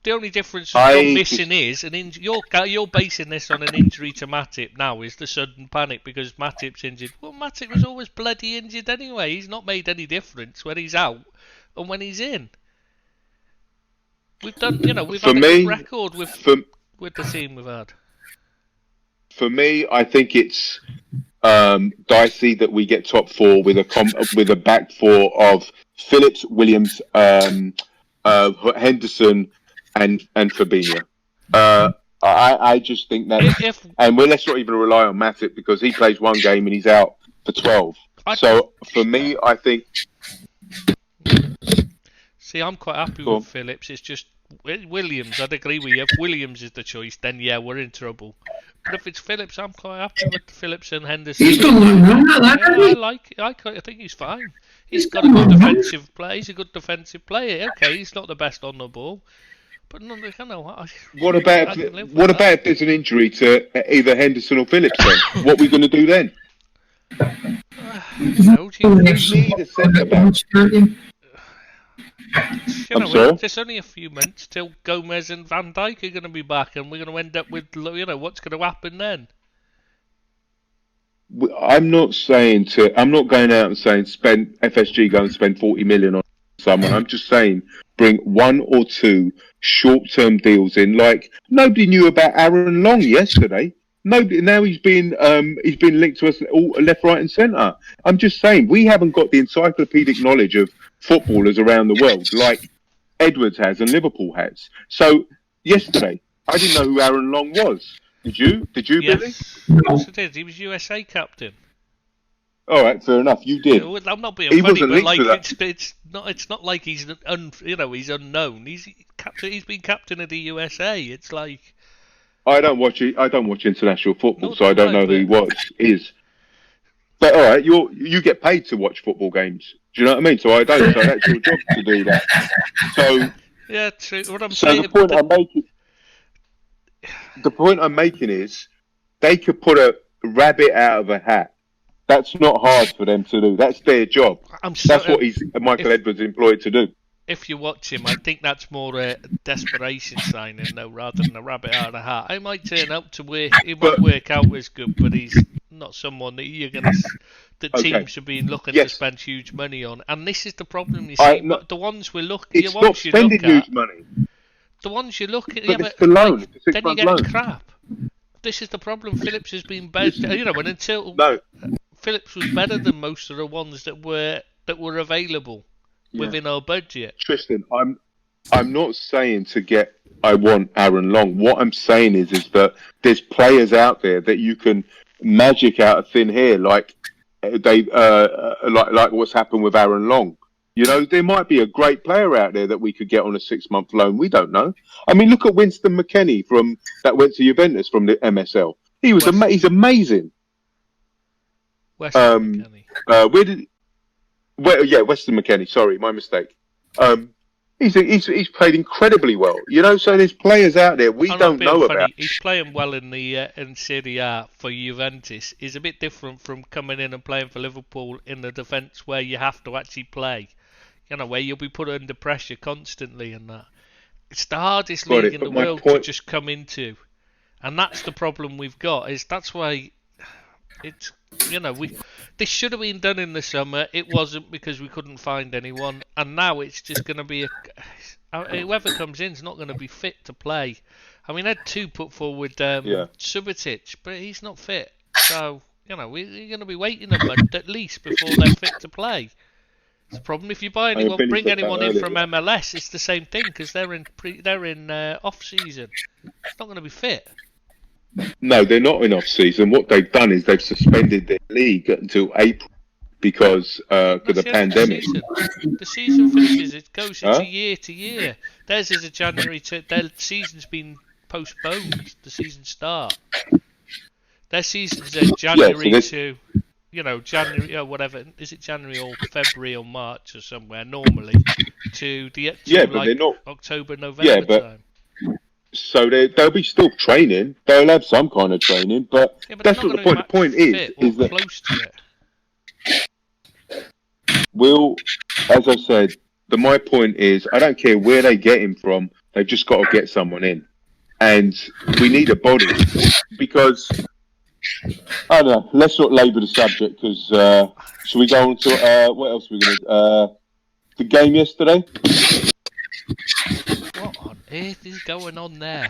The only difference you're missing is you're basing this on an injury to Matip now, is the sudden panic because Matip's injured. Well, Matip was always bloody injured anyway. He's not made any difference when he's out and when he's in. We've done, we've had a good record with the team we've had. For me, I think it's dicey that we get top four with a back four of Phillips, Williams, Henderson, and Fabinho. I just think that, let's not even rely on Matip because he plays one game and he's out for 12. So for me, I think. See, I'm quite happy with Phillips. It's just Williams. I'd agree with you. If Williams is the choice, then yeah, we're in trouble. But if it's Phillips, I'm quite happy with Phillips and Henderson. He's done wrong I think he's fine. He's got a good defensive play. He's a good defensive player. Okay, he's not the best on the ball. But no, what about if there's an injury to either Henderson or Phillips? Then what are we going to do then? You need a centre back. There's only a few months till Gomez and Van Dijk are going to be back, and we're going to end up with what's going to happen then. I'm not going out and saying FSG go and spend 40 million on someone. I'm just saying bring one or two short-term deals in. Like, nobody knew about Aaron Long yesterday. Nobody. Now he's been linked to us all left, right, and centre. I'm just saying we haven't got the encyclopedic knowledge of footballers around the world like Edwards has and Liverpool has. So yesterday, I didn't know who Aaron Long was. Did you, yes. Billy? Yes, I did. He was USA captain. All right, fair enough. You did. I'm not being funny, but like it's not like he's he's unknown. He's been captain of the USA. It's like I don't watch international football, so I don't know who he is. But all right, you get paid to watch football games. Do you know what I mean? So I don't. So that's your job to do that. So yeah, true. What I'm saying. The point I'm making is they could put a rabbit out of a hat. That's not hard for them to do. That's their job. That's what Michael Edwards employed to do. If you watch him, I think that's more a desperation signing, though, rather than a rabbit out of a hat. He might turn out to work. He might work out as good, but he's not someone that teams should be looking to spend huge money on. And this is the problem. You see, the ones we look. It's not spending huge money. The ones you look at, but it's for loan. Then you get crap. This is the problem. Phillips has been better, and until Phillips was better than most of the ones that were that were available within our budget. Tristan, I'm not saying I want Aaron Long. What I'm saying is that there's players out there that you can magic out of thin air, like what's happened with Aaron Long. You know, there might be a great player out there that we could get on a 6-month loan. We don't know. I mean, look at Winston McKennie that went to Juventus from the MSL. He's amazing. Weston McKennie. Weston McKennie. Sorry, my mistake. He's played incredibly well. You know, so there's players out there we don't know about. He's playing well in the in Serie A for Juventus. Is a bit different from coming in and playing for Liverpool in the defence where you have to actually play. You know, where you'll be put under pressure constantly and that. It's the hardest league in the world to just come into, and that's the problem we've got. That's why it's. You know, this should have been done in the summer. It wasn't because we couldn't find anyone, and now it's just going to be whoever comes in is not going to be fit to play. I mean, I had 2 put forward, Subotic, but he's not fit. So you know, we're going to be waiting a month at least before they're fit to play. It's a problem if you buy anyone, bring anyone in from MLS. It's the same thing because they're in off season. It's not going to be fit. No, they're not in off-season. What they've done is they've suspended their league until April because of the pandemic. The season finishes. It goes into year to year. Theirs is a January their season's been postponed. The season start. Their season's January to, January or whatever. Is it January or February or March or somewhere normally to but they're not October, November time. So they'll be still training. They'll have some kind of training, but that's not the point. The point is that close to it. As I said, my point is, I don't care where they get him from. They've just got to get someone in, and we need a body because I don't know. Let's not labour the subject because should we go on to what else we're going to the game yesterday? What on earth is going on there?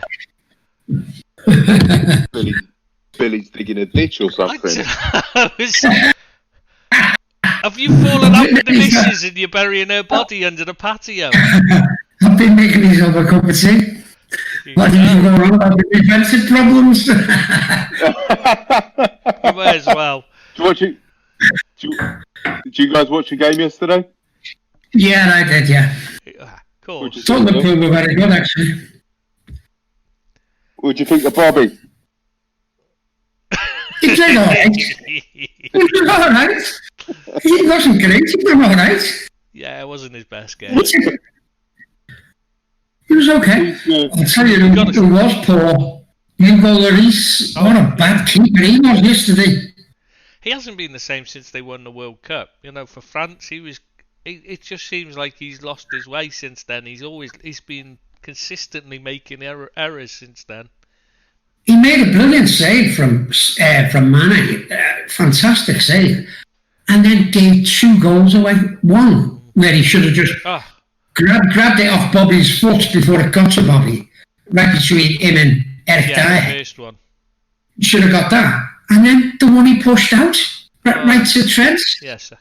Billy's digging a ditch or something. Have you fallen out with the missus and you're burying her body under the patio? I've been making myself a cup of tea. What did you go wrong about the defensive problems? You may as well. Did you guys watch the game yesterday? Yeah, I did, yeah. Cool. Thought Liverpool were very good, actually. What do you think of Bobby? He played alright. He was alright. He wasn't great, he was alright. Yeah, it wasn't his best game. He was okay. I'll tell you, it was poor. Hugo Lloris, what a bad keeper he was yesterday. He hasn't been the same since they won the World Cup. You know, for France, it just seems like he's lost his way since then. He's been consistently making errors since then. He made a brilliant save from Mane, fantastic save, and then gave 2 goals away. One where he should have just grabbed it off Bobby's foot before it got to Bobby, right between him and Eric Dyer. The first one. Should have got that, and then the one he pushed out right to Trent. Yes.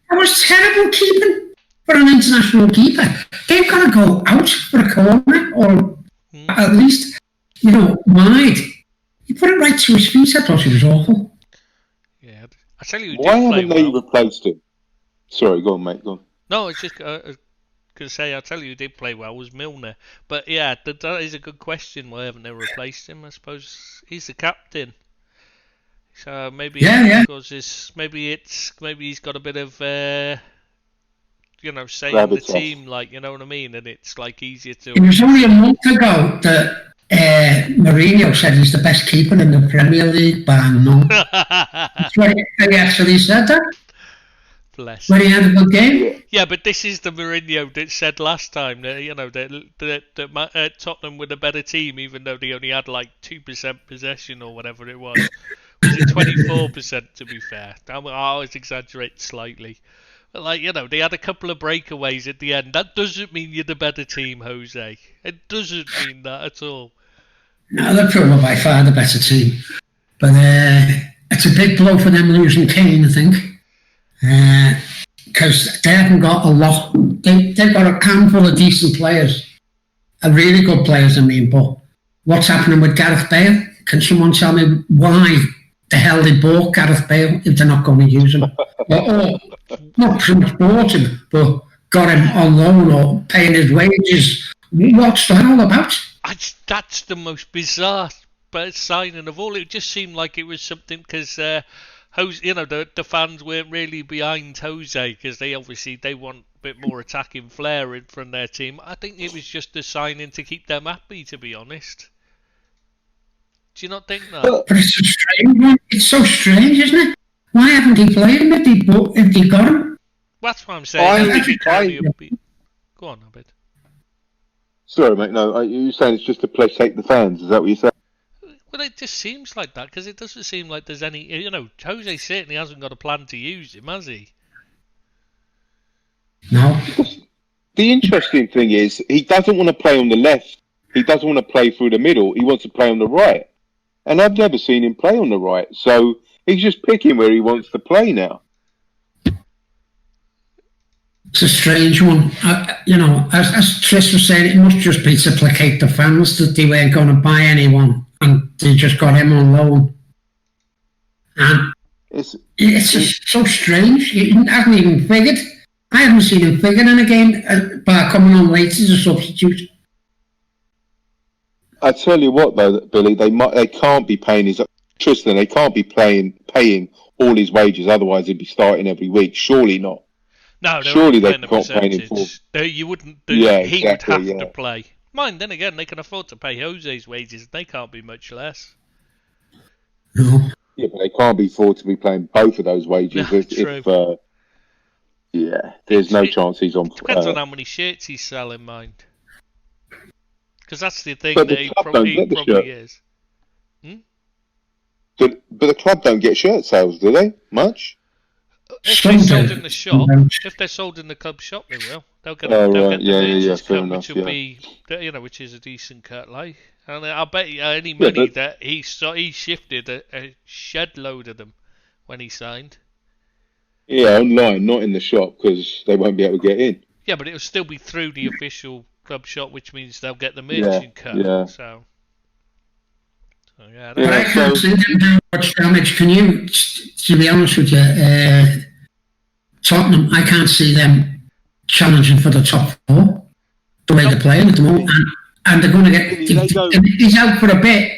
That was terrible keeping for an international keeper. They've got to go out for a corner or at least, wide. He put it right to his feet. I thought he was awful. Yeah, I tell you, why haven't they replaced him? Sorry, go on, mate. Go on. No, it's just going to say, I tell you, who did play well was Milner. But yeah, that is a good question. Why haven't they replaced him? I suppose he's the captain. So maybe because maybe he's got a bit of say in the team, like, you know what I mean, and it's like easier to. It was only a month ago that Mourinho said he's the best keeper in the Premier League, bar none. That's why he actually said that. Bless. When he had a good game. Yeah, but this is the Mourinho that said last time that Tottenham were the better team, even though they only had like 2% possession or whatever it was. Was it 24% to be fair? I always exaggerate slightly. But they had a couple of breakaways at the end. That doesn't mean you're the better team, Jose. It doesn't mean that at all. No, Liverpool were by far the better team. But it's a big blow for them losing Kane, I think. because they haven't got a lot. They've got a handful of decent players, really good players, I mean, but what's happening with Gareth Bale? Can someone tell me why the hell they bought Gareth Bale if they're not going to use him? Or not so much bought him, but got him on loan or paying his wages. What's that all about? That's the most bizarre signing of all. It just seemed like it was something because the fans weren't really behind Jose because they want a bit more attacking flair from their team. I think it was just a signing to keep them happy, to be honest. Do you not think that? But it's a strange one. It's so strange, isn't it? Why haven't he played him if they got him? That's what I'm saying. Go on, Abid. Sorry, mate. No, you're saying it's just to placate the fans. Is that what you're saying? Well, it just seems like that because it doesn't seem like there's any. Jose certainly hasn't got a plan to use him, has he? No. The interesting thing is he doesn't want to play on the left. He doesn't want to play through the middle. He wants to play on the right. And I've never seen him play on the right. So he's just picking where he wants to play now. It's a strange one. As Tris was saying, it must just be to placate the fans that they weren't going to buy anyone and they just got him on loan. And it's just so strange. He hasn't even figured. I haven't seen him figure in a game by coming on late as a substitute. I tell you what, though, Billy, they can't be paying Tristan. They can't be paying all his wages. Otherwise, he'd be starting every week. Surely not. No, surely they can't pay him for. You wouldn't. He would have to play. Mind, then again, they can afford to pay Jose's wages. They can't be much less. No. Yeah, but they can't afford to be playing both of those wages. True. There's no chance he's on. Depends on how many shirts he's selling, mind. Because that's the thing but that he probably is. But the club don't get shirt sales, do they? Much? If they're sold in the shop, if they're sold in the club shop, they will. They'll get the Merchants Cup, which will be, which is a decent cut, like. And I bet you any money that he shifted a shed load of them when he signed. Yeah, online, not in the shop, because they won't be able to get in. Yeah, but it'll still be through the official club shop, which means they'll get the merchant cut. Yeah. So but I can't see them doing much damage. Can you? To be honest with you, Tottenham, I can't see them challenging for the top four the way they're playing at the moment, and they're going to get. If he's out for a bit,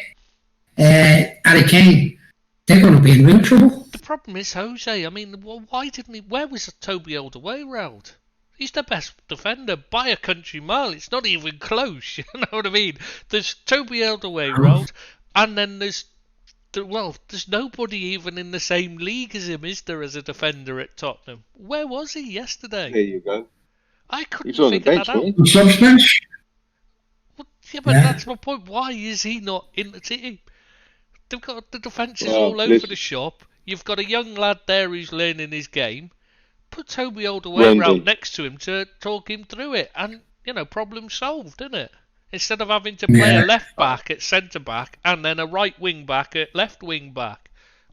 Harry Kane, they're going to be in real trouble. The problem is Jose. I mean, why didn't he? Where was Toby Alderweireld? He's the best defender by a country mile. It's not even close. You know what I mean? There's Toby Alderweireld, and then there's nobody even in the same league as him, is there, as a defender at Tottenham? Where was he yesterday? There you go. I couldn't figure that out. Substance? Well, yeah, but that's my point. Why is he not in the team? They've got the defences all over the shop. You've got a young lad there who's learning his game. Put Toby Alderweireld next to him to talk him through it, and problem solved, isn't it? Instead of having to play a left back at centre back and then a right wing back at left wing back,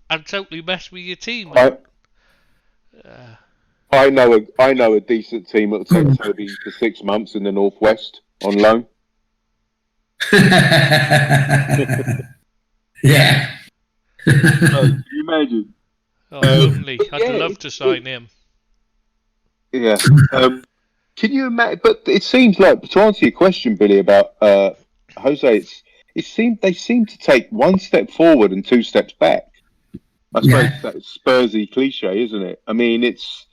and totally mess with your team. I know a decent team that'll take Toby for 6 months in the Northwest on loan. Yeah. Can you imagine? Oh, lovely. I'd love to sign him. Yeah. Can you imagine? But it seems like, to answer your question, Billy, about Jose, they seem to take one step forward and 2 steps back. I suppose that's Spursy cliche, isn't it? I mean, it's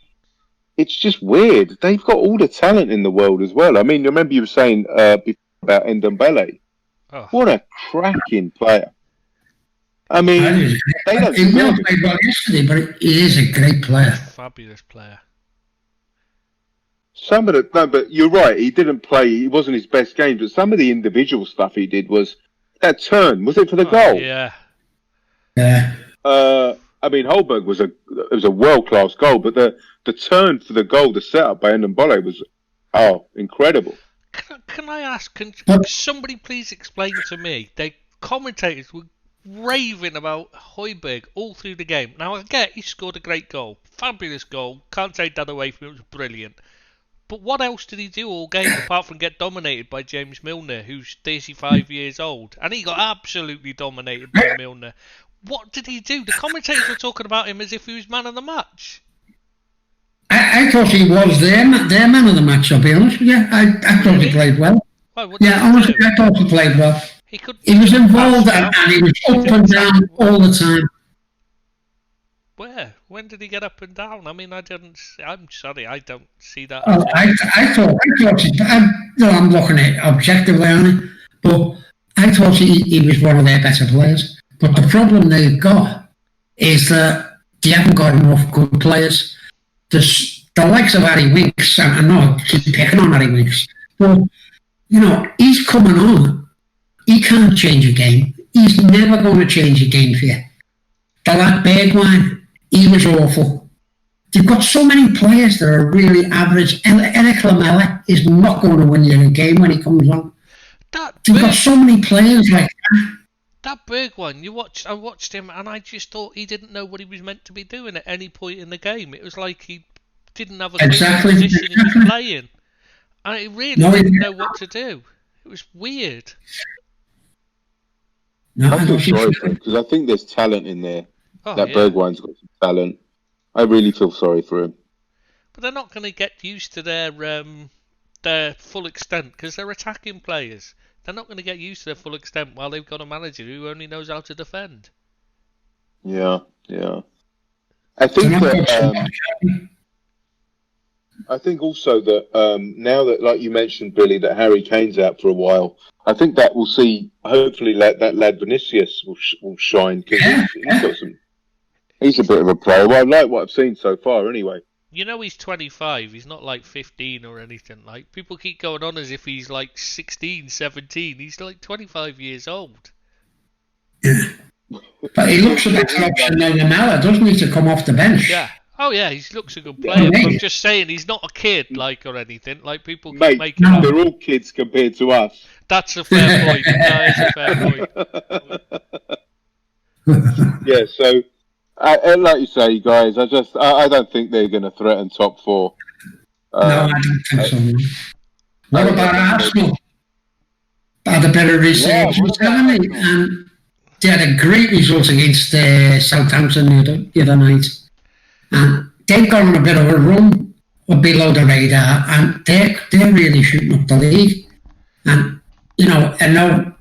just weird. They've got all the talent in the world as well. I mean, remember you were saying before about Ndombele. Oh. What a cracking player! I mean, they don't. He never played well yesterday, but he is a great player. Fabulous player. But you're right. He didn't play. He wasn't his best game. But some of the individual stuff he did was that turn. Was it for the goal? Yeah. Yeah. I mean, Holberg was a world class goal, but the turn for the goal, the setup by Ndombele was incredible. Can I ask? Can somebody please explain to me? The commentators were raving about Højbjerg all through the game. Now I get he scored a great goal, fabulous goal. Can't take that away from him. It was brilliant. But what else did he do all game apart from get dominated by James Milner, who's 35 years old? And he got absolutely dominated by Milner. What did he do? The commentators were talking about him as if he was man of the match. I thought he was their man of the match, I'll be honest with you. I thought he played well. Honestly, I thought he played well. He was involved and he was up and down all the time. Where? When did he get up and down? I mean, I'm sorry, I don't see that. Oh, I thought I'm looking at it objectively on it, but I thought he was one of their better players. But the problem they've got is that they haven't got enough good players. The likes of Harry Winks, and I'm not picking on Harry Winks, but, he's coming on. He can't change a game. He's never going to change a game for you. The lad Bergwijn, he was awful. You've got so many players that are really average. Eric Lamela is not going to win you a game when he comes on. You've got so many players like that. That Bergwijn, I watched him and I just thought he didn't know what he was meant to be doing at any point in the game. It was like he didn't have a position he was playing. And he really didn't know what to do. It was weird. I feel sorry for him because I think there's talent in there. Bergwijn's got some talent. I really feel sorry for him. But they're not going to get used to their full extent because they're attacking players. They're not going to get used to their full extent while they've got a manager who only knows how to defend. Yeah. I think that. I think also that now that, like you mentioned, Billy, that Harry Kane's out for a while, I think that we'll see. Hopefully, that lad Vinicius will shine because he's a bit of a player. Well, I like what I've seen so far, anyway. He's 25. He's not like 15 or anything. Like people keep going on as if he's like 16, 17. He's like 25 years old. Yeah. But he looks a better option than Lamela, doesn't he, to come off the bench? Yeah. Oh yeah, he looks a good player. But I'm just saying he's not a kid or anything. Like people keep making up. They're all kids compared to us. That's a fair point. That is a fair point. Yeah. So. Like you say, guys, I don't think they're going to threaten top four. No, I don't think so. What about Arsenal? Had a better resurgence, haven't they? And they had a great result against Southampton the other night. And they've gone on a bit of a run below the radar, and they're really shooting up the league. And, I know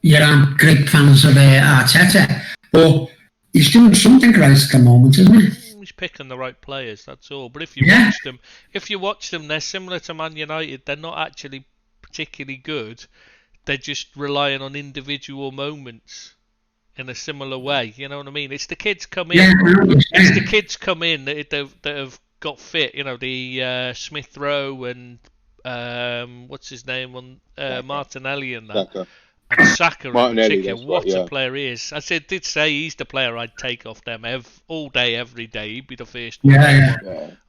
you're great fans of Arteta, but he's doing something right at the moment, isn't he? He's picking the right players, that's all. But if you watch them, they're similar to Man United. They're not actually particularly good. They're just relying on individual moments in a similar way. You know what I mean? It's the kids come in. It's the kids come in that have got fit. The Smith Rowe and what's his name on Martinelli and that. And Saka in particular, what a player he is. I did say he's the player I'd take off them all day, every day. He'd be the first one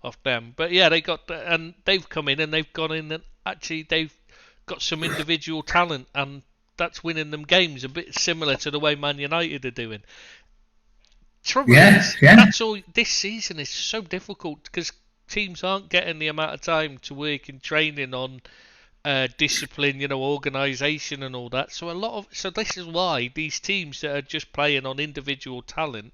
off them. But yeah, they've come in and they've gone in and actually they've got some individual talent and that's winning them games, a bit similar to the way Man United are doing. Trouble is, that's all. This season is so difficult because teams aren't getting the amount of time to work in training on discipline, organisation and all that. So this is why these teams that are just playing on individual talent,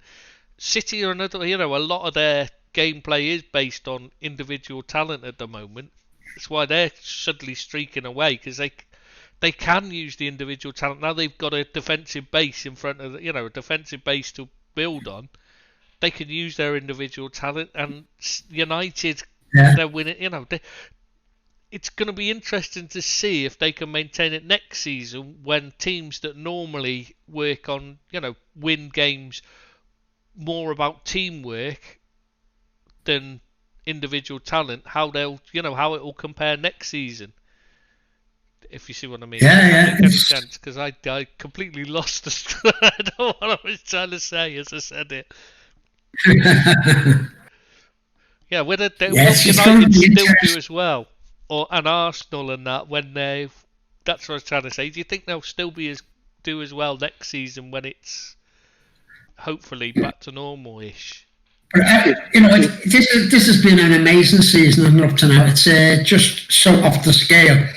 City or another, a lot of their gameplay is based on individual talent at the moment. That's why they're suddenly streaking away because they can use the individual talent. Now they've got a defensive base in front of a defensive base to build on. They can use their individual talent, and United, they're winning. It's going to be interesting to see if they can maintain it next season when teams that normally work on, win games more about teamwork than individual talent, how how it will compare next season. If you see what I mean. Yeah. Doesn't make any sense because I completely lost the thread of what I was trying to say as I said it. Yeah, will United still do as well? Or an Arsenal and that when that's what I was trying to say. Do you think they'll still be as do as well next season when it's hopefully back to normal-ish. This has been an amazing season and up to now. It's just so off the scale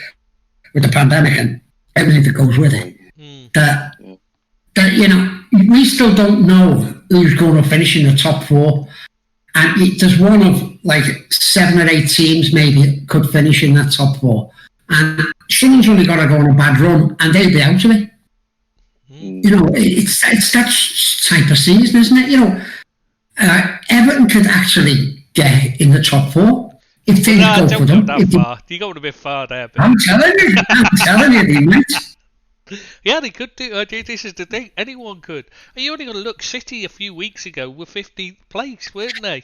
with the pandemic and everything that goes with it. That we still don't know who's going to finish in the top 4. And there's one of like 7 or 8 teams maybe could finish in that top 4. And someone's only got to go on a bad run and they'll be out of it. It's that type of season, isn't it? Everton could actually get in the top 4 if things go for them. You go a bit far there. But... I'm telling you, they might. Yeah, they could do. This is the thing. Anyone could. And you only got to look. City a few weeks ago were 15th place, weren't they?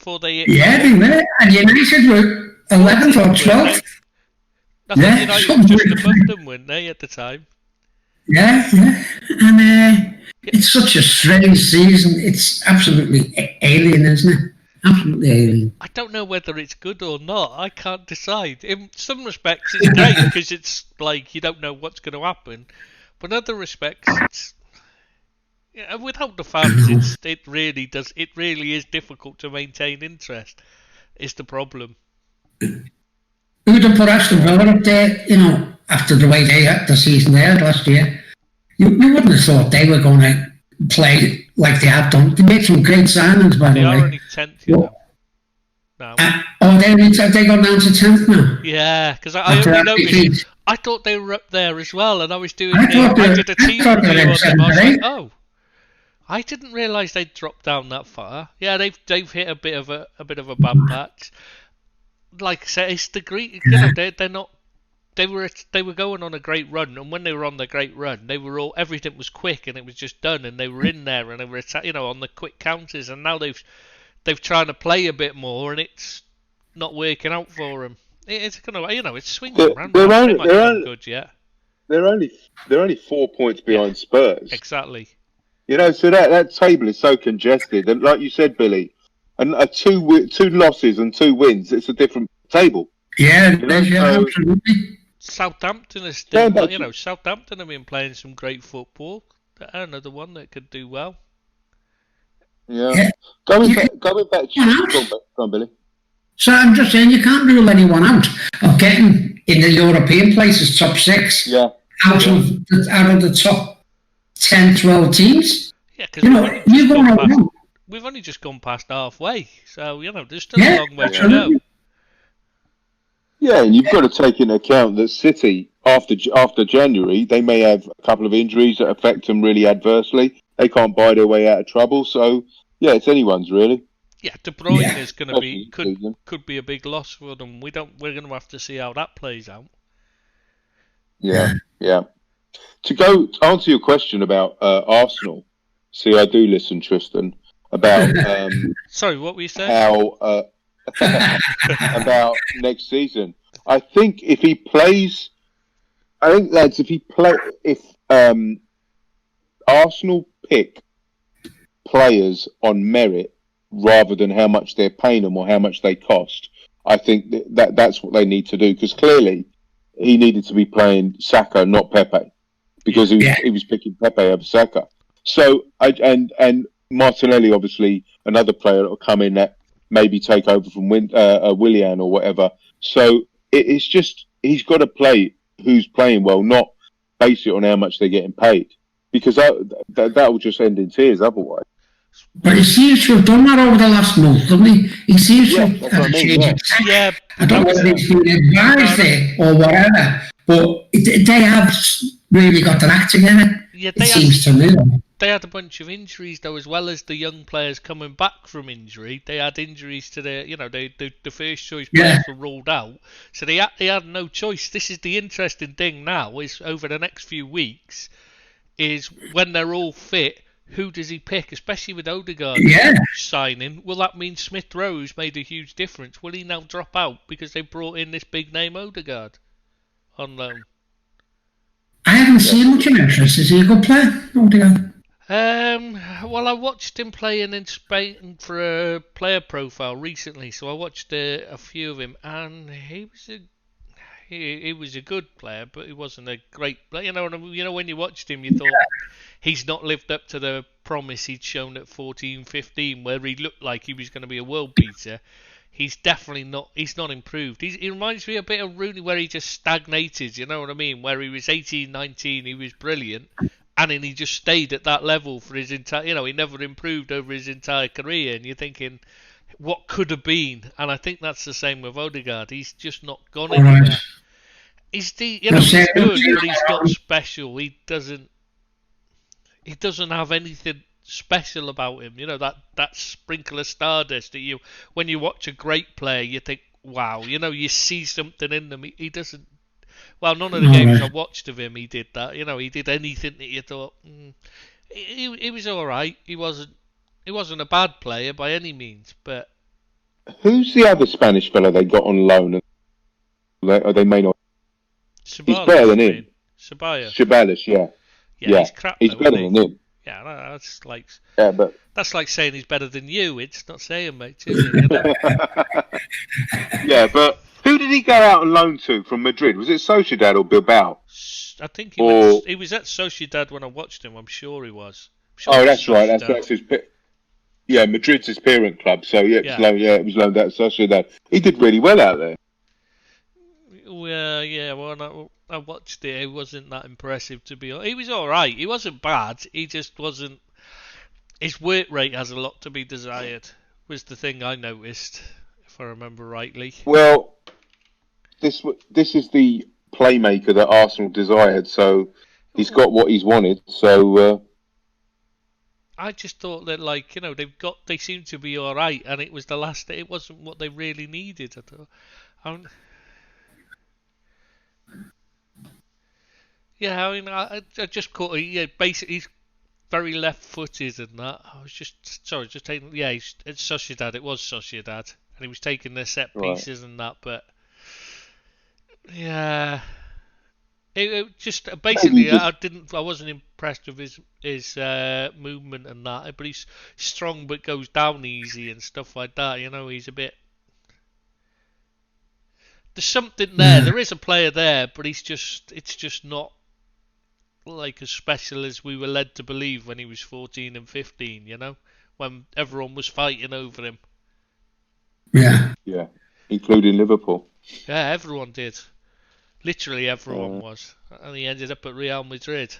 They were. And United were 11th or 12th. I think United were just above them, weren't they, at the time? Yeah. And it's such a strange season. It's absolutely alien, isn't it? Absolutely alien. I don't know whether it's good or not. I can't decide. In some respects, it's great because it's like you don't know what's going to happen. But in other respects, it's without the fans, it really is difficult to maintain interest. Is the problem? Who'd have put Aston Villa up there? After the way they had the season they had last year, you wouldn't have thought they were going to play like they have done. They made some great signings, by the way. They are only 10th, now. They got down to 10th now. Yeah, because I only noticed. I thought they were up there as well, and I was doing. I did a team review on them. I was like, oh, I didn't realise they'd dropped down that far. Yeah, they've hit a bit of a bad patch. Like I said, it's the Greek. They're not. They were going on a great run, and when they were on the great run, everything was quick and it was just done, and they were in there and they were on the quick counters, and now they've tried to play a bit more and it's not working out for them. It's it's swinging around. They're only 4 points behind Spurs. Exactly. So that table is so congested, and like you said, Billy, and 2 losses and 2 wins, it's a different table. Yeah, absolutely. Southampton is still, Southampton have been playing some great football. They're another one that could do well. Yeah. Going back, go on, Billy. So I'm just saying you can't rule anyone out of getting in the European places, top 6. Yeah. Out of the top 10, 12 teams. Yeah, because we've only just gone past halfway, so there's still a long way to go. Yeah, and you've got to take into account that City, after January, they may have a couple of injuries that affect them really adversely. They can't buy their way out of trouble. So, yeah, it's anyone's really. Yeah, De Bruyne is going to be could be a big loss for them. We're going to have to see how that plays out. Yeah. To answer your question about Arsenal. See, I do listen, Tristan. About sorry, what were you saying? How about next season? I think if Arsenal pick players on merit rather than how much they're paying them or how much they cost, I think that's what they need to do, because clearly he needed to be playing Saka, not Pepe, because he was picking Pepe over Saka. So and Martinelli, obviously another player that will come in that maybe take over from Willian or whatever. So it's just he's got to play who's playing well, not base it on how much they're getting paid, because that will just end in tears otherwise. But he seems to have done that over the last month, doesn't he? He seems to have had a change of tack. Yeah. I don't know whether he's been advised it or whatever, but they have really got their act together. Yeah, it seems to me. They had a bunch of injuries though, as well as the young players coming back from injury. They had injuries to the first choice players were ruled out, so they had no choice. This is the interesting thing now, is over the next few weeks, is when they're all fit, who does he pick? Especially with Odegaard signing, will that mean Smith Rowe's made a huge difference? Will he now drop out because they brought in this big name Odegaard on loan? I haven't seen much of interest. Is he a good player, Odegaard? Well, I watched him playing in Spain for a player profile recently, so I watched a few of him, and he he was a good player, but he wasn't a great player. You know, when you watched him, you thought he's not lived up to the promise he'd shown at 14, 15, where he looked like he was going to be a world beater. He's definitely not. He's not improved. He reminds me a bit of Rooney, where he just stagnated. You know what I mean? Where he was 18, 19, he was brilliant, and then he just stayed at that level for his entire. You know, he never improved over his entire career. And you're thinking, what could have been? And I think that's the same with Odegaard. He's just not gone anywhere. He's good, but he's not special. He doesn't have anything special about him. You know, that sprinkle of stardust that when you watch a great player, you think, wow, you know, you see something in them. He doesn't. Well, none of the games I watched of him, he did that. You know, he did anything that you thought. He was all right. He wasn't a bad player by any means. But who's the other Spanish fella they got on loan? They may not. Ceballos, he's better than him. Ceballos, yeah. Yeah, he's crap. He's better than him. Yeah, that's like. Yeah, but that's like saying he's better than you. It's not saying, mate, is it? You know? Yeah, but who did he go out on loan to from Madrid? Was it Sociedad or Bilbao? I think he was at Sociedad when I watched him. I'm sure he was. That's right. That's his. Yeah, Madrid's his parent club. So it was loaned out to Sociedad. He did really well out there. Well, yeah. Well, I watched it. It wasn't that impressive, to be honest. He was all right. He wasn't bad. He just wasn't. His work rate has a lot to be desired. Was the thing I noticed, if I remember rightly. Well, this is the playmaker that Arsenal desired. So he's got what he's wanted. So I just thought that, like, you know, they seemed to be all right, and it was the last. It wasn't what they really needed. I thought. Yeah, I mean, I just caught. Yeah, basically, he's very left-footed and that. I was just taking. Yeah, it's Sociedad. It was Sociedad, and he was taking their set pieces and that. But yeah, it just basically, I wasn't impressed with his movement and that. But he's strong, but goes down easy and stuff like that. You know, he's a bit. There's something there. There is a player there, but it's just not like as special as we were led to believe when he was 14 and 15, you know, when everyone was fighting over him. Yeah, including Liverpool. Yeah, everyone did. Literally everyone was, and he ended up at Real Madrid.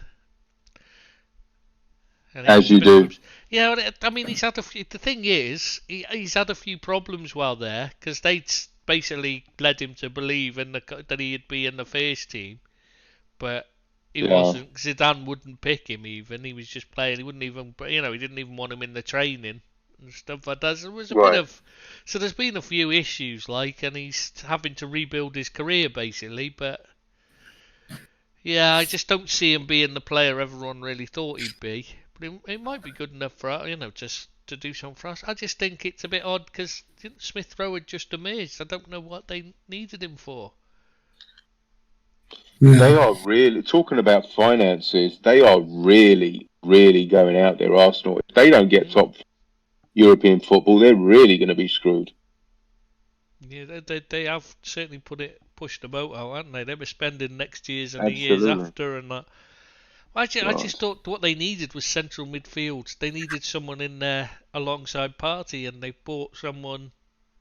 As you do. Yeah, I mean, he's had a few. The thing is, he's had a few problems while there because they basically led him to believe that he'd be in the first team, but. He wasn't. Zidane wouldn't pick him even. He was just playing. He wouldn't even. You know, he didn't even want him in the training and stuff like that. So there was a bit of. So there's been a few issues, like, and he's having to rebuild his career basically. But yeah, I just don't see him being the player everyone really thought he'd be. But it might be good enough for just to do something for us. I just think it's a bit odd because Smith Rowe had just emerged. I don't know what they needed him for. They are really, talking about finances, they are really, really going out there, Arsenal. If they don't get top European football, they're really going to be screwed. Yeah, they have certainly pushed the boat out, haven't they? They were spending next year's and the years after and that. I just thought what they needed was central midfield. They needed someone in there alongside Partey, and they bought someone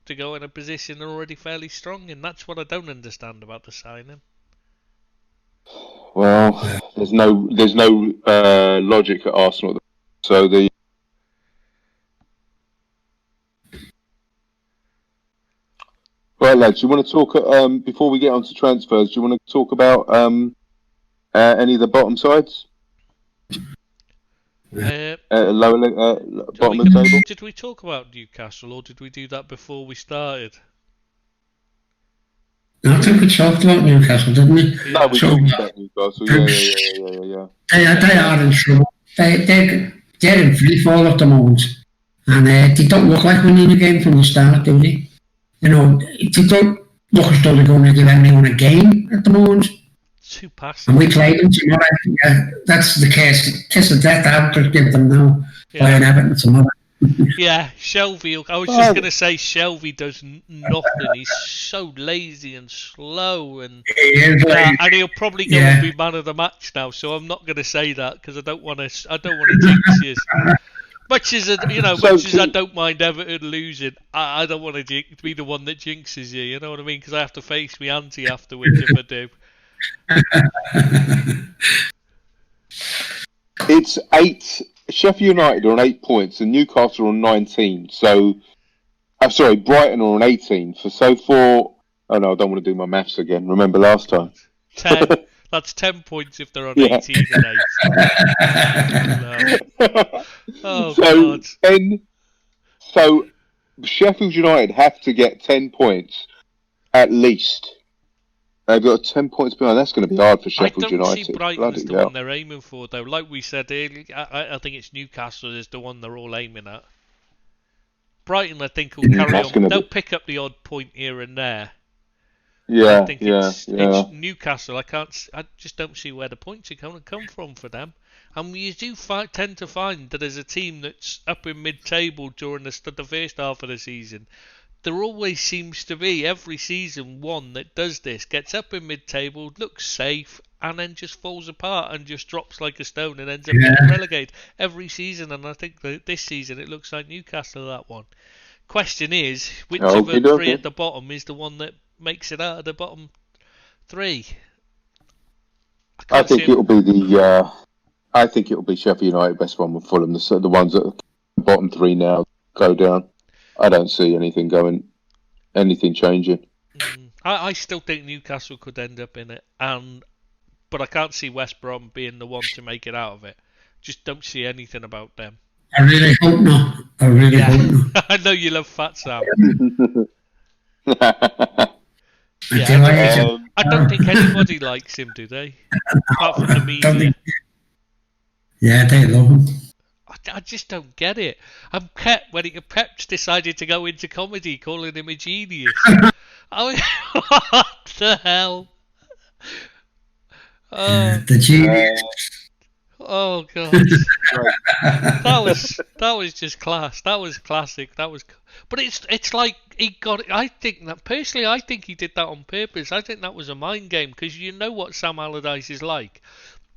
to go in a position they're already fairly strong in. That's what I don't understand about the signing. Well, there's no logic at Arsenal. So right, lads, you want to talk before we get on to transfers? Do you want to talk about any of the bottom sides? Bottom of the table. Did we talk about Newcastle, or did we do that before we started? I think we talked about Newcastle, didn't we? No, we talked about Newcastle. Yeah. They are in trouble. They're in free fall at the moment, and they don't look like winning the game from the start, do they? You know, they don't look as though they're going to give anyone a game at the moment. Too passive. And we played them tomorrow. That's the case. Kiss of death out to give them now. Playing Everton tomorrow. Yeah, Shelvey. I was just going to say Shelvey does nothing. He's so lazy and slow, and and he'll probably go and be man of the match now. So I'm not going to say that because I don't want to jinx you. Much as I don't mind Everton losing, I don't want to be the one that jinxes you. You know what I mean? Because I have to face my auntie afterwards if I do. It's 8. Sheffield United are on 8 points and Newcastle are on 19. So, I'm sorry, Brighton are on 18. Oh no, I don't want to do my maths again. Remember last time? 10. That's 10 points if they're on 18 and 8. No. Oh, God. 10. So, Sheffield United have to get 10 points at least. They've got 10 points behind. That's going to be hard for Sheffield United. I don't see Brighton as the one they're aiming for, though. Like we said earlier, I think it's Newcastle is the one they're all aiming at. Brighton, I think, will carry on. They'll pick up the odd point here and there. Yeah, I think it's Newcastle. I just don't see where the points are going to come from for them. And you do tend to find that as a team that's up in mid-table during the first half of the season, there always seems to be, every season, one that does this, gets up in mid-table, looks safe, and then just falls apart and just drops like a stone and ends up getting relegated every season. And I think that this season it looks like Newcastle, that one. Question is, which of the three at the bottom is the one that makes it out of the bottom 3? I think it'll be Sheffield United, West Brom and Fulham, the ones at the bottom 3 now go down. I don't see anything changing. I still think Newcastle could end up in it, but I can't see West Brom being the one to make it out of it. Just don't see anything about them. I really hope not. Hope not. I know you love Fat Sam. I don't think anybody likes him, do they? Apart from the media. Yeah, they love him. I just don't get it. And Pep's decided to go into comedy, calling him a genius. What the hell? The genius. Oh God, that was just class. That was classic. But it's like he got it. I think he did that on purpose. I think that was a mind game because you know what Sam Allardyce is like.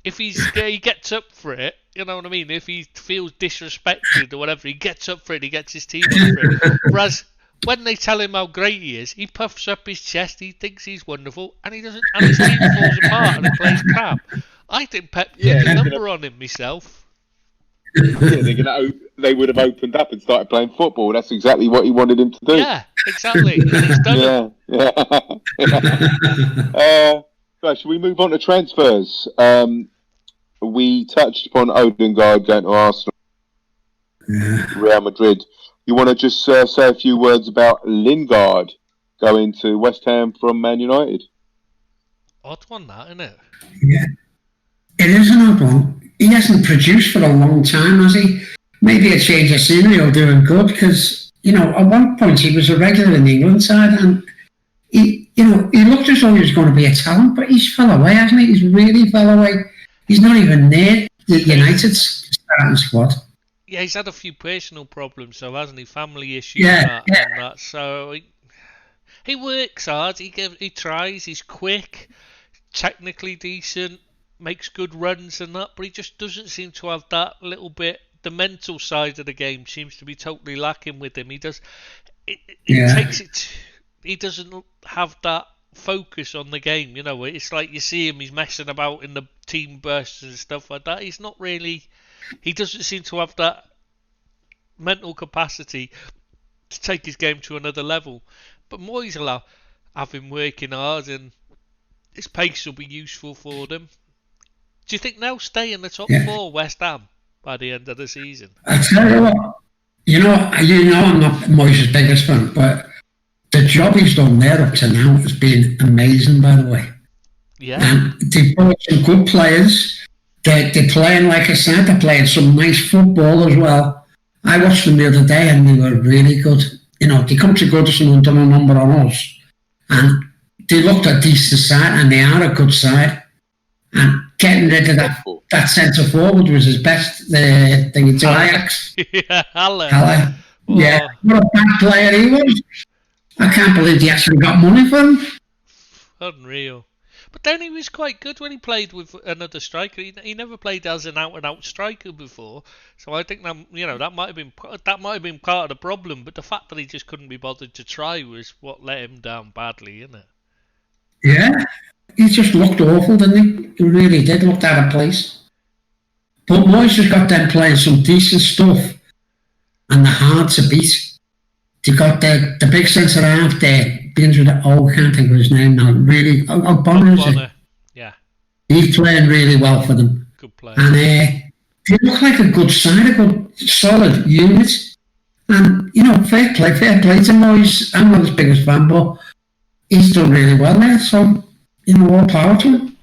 If he gets up for it, you know what I mean? If he feels disrespected or whatever, he gets up for it, he gets his team up for it. Whereas when they tell him how great he is, he puffs up his chest, he thinks he's wonderful, and his team falls apart and he plays crap. I think Pep put a number on him myself. Yeah, they would have opened up and started playing football. That's exactly what he wanted him to do. Yeah, exactly. And he's done it. Right, should we move on to transfers? We touched upon Odegaard going to Arsenal, Real Madrid. You want to just say a few words about Lingard going to West Ham from Man United? Odd one, that, isn't it? Yeah, it is an odd one. He hasn't produced for a long time, has he? Maybe a change of scenery will do him good because, at one point he was a regular in the England side and he looked as though he was going to be a talent, but he's fell away, hasn't he? He's really fell away. He's not even near the United's starting squad. Yeah, he's had a few personal problems, so hasn't he? Family issues and that. So he works hard. He tries. He's quick, technically decent, makes good runs and that. But he just doesn't seem to have that little bit. The mental side of the game seems to be totally lacking with him. He does. Takes it. He doesn't have that focus on the game. It's like you see him. He's messing about in the team bursts and stuff like that. He's not really. He doesn't seem to have that mental capacity to take his game to another level. But Moyes will have him working hard and his pace will be useful for them. Do you think they'll stay in the top 4, West Ham, by the end of the season? I tell you what, I'm not Moyes' biggest fan, but the job he's done there up to now has been amazing, by the way. Yeah. And they've brought some good players. They're playing, like I said, they're playing some nice football as well. I watched them the other day and they were really good. They come to Goodison and done a number on us. And they looked a decent side and they are a good side. And getting rid of that centre forward was his best thing to Ajax. Yeah, Haller. Oh. Yeah, what a bad player he was. I can't believe he actually got money for him. Unreal. But then he was quite good when he played with another striker. He never played as an out-and-out striker before, so I think that might have been part of the problem. But the fact that he just couldn't be bothered to try was what let him down badly, isn't it? Yeah, he just looked awful, didn't he? He really did look out of place. But Moyes has got them playing some decent stuff, and they're hard to beat. They got the big centre half there. Begins with I can't think of his name now. Really, Bonner, is it? Yeah. He's playing really well for them. Good player. And they look like a good side, a good solid unit. And fair play to Moyes. I'm not his biggest fan, but he's done really well there. So all power to him.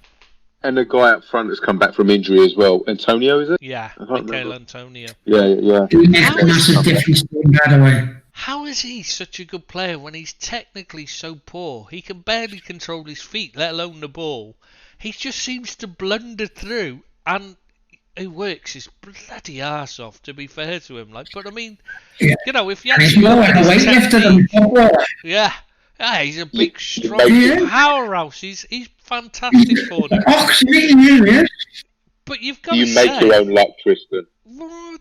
And the guy up front has come back from injury as well. Antonio, is it? Yeah, Michael Antonio. Yeah. He makes a massive difference, by the way. How is he such a good player when he's technically so poor? He can barely control his feet, let alone the ball. He just seems to blunder through, and he works his bloody arse off, to be fair to him. But I mean, if you actually look at his technique, he's a big, strong powerhouse. He's fantastic for them. But you've got to say, make your own luck, Tristan. Well,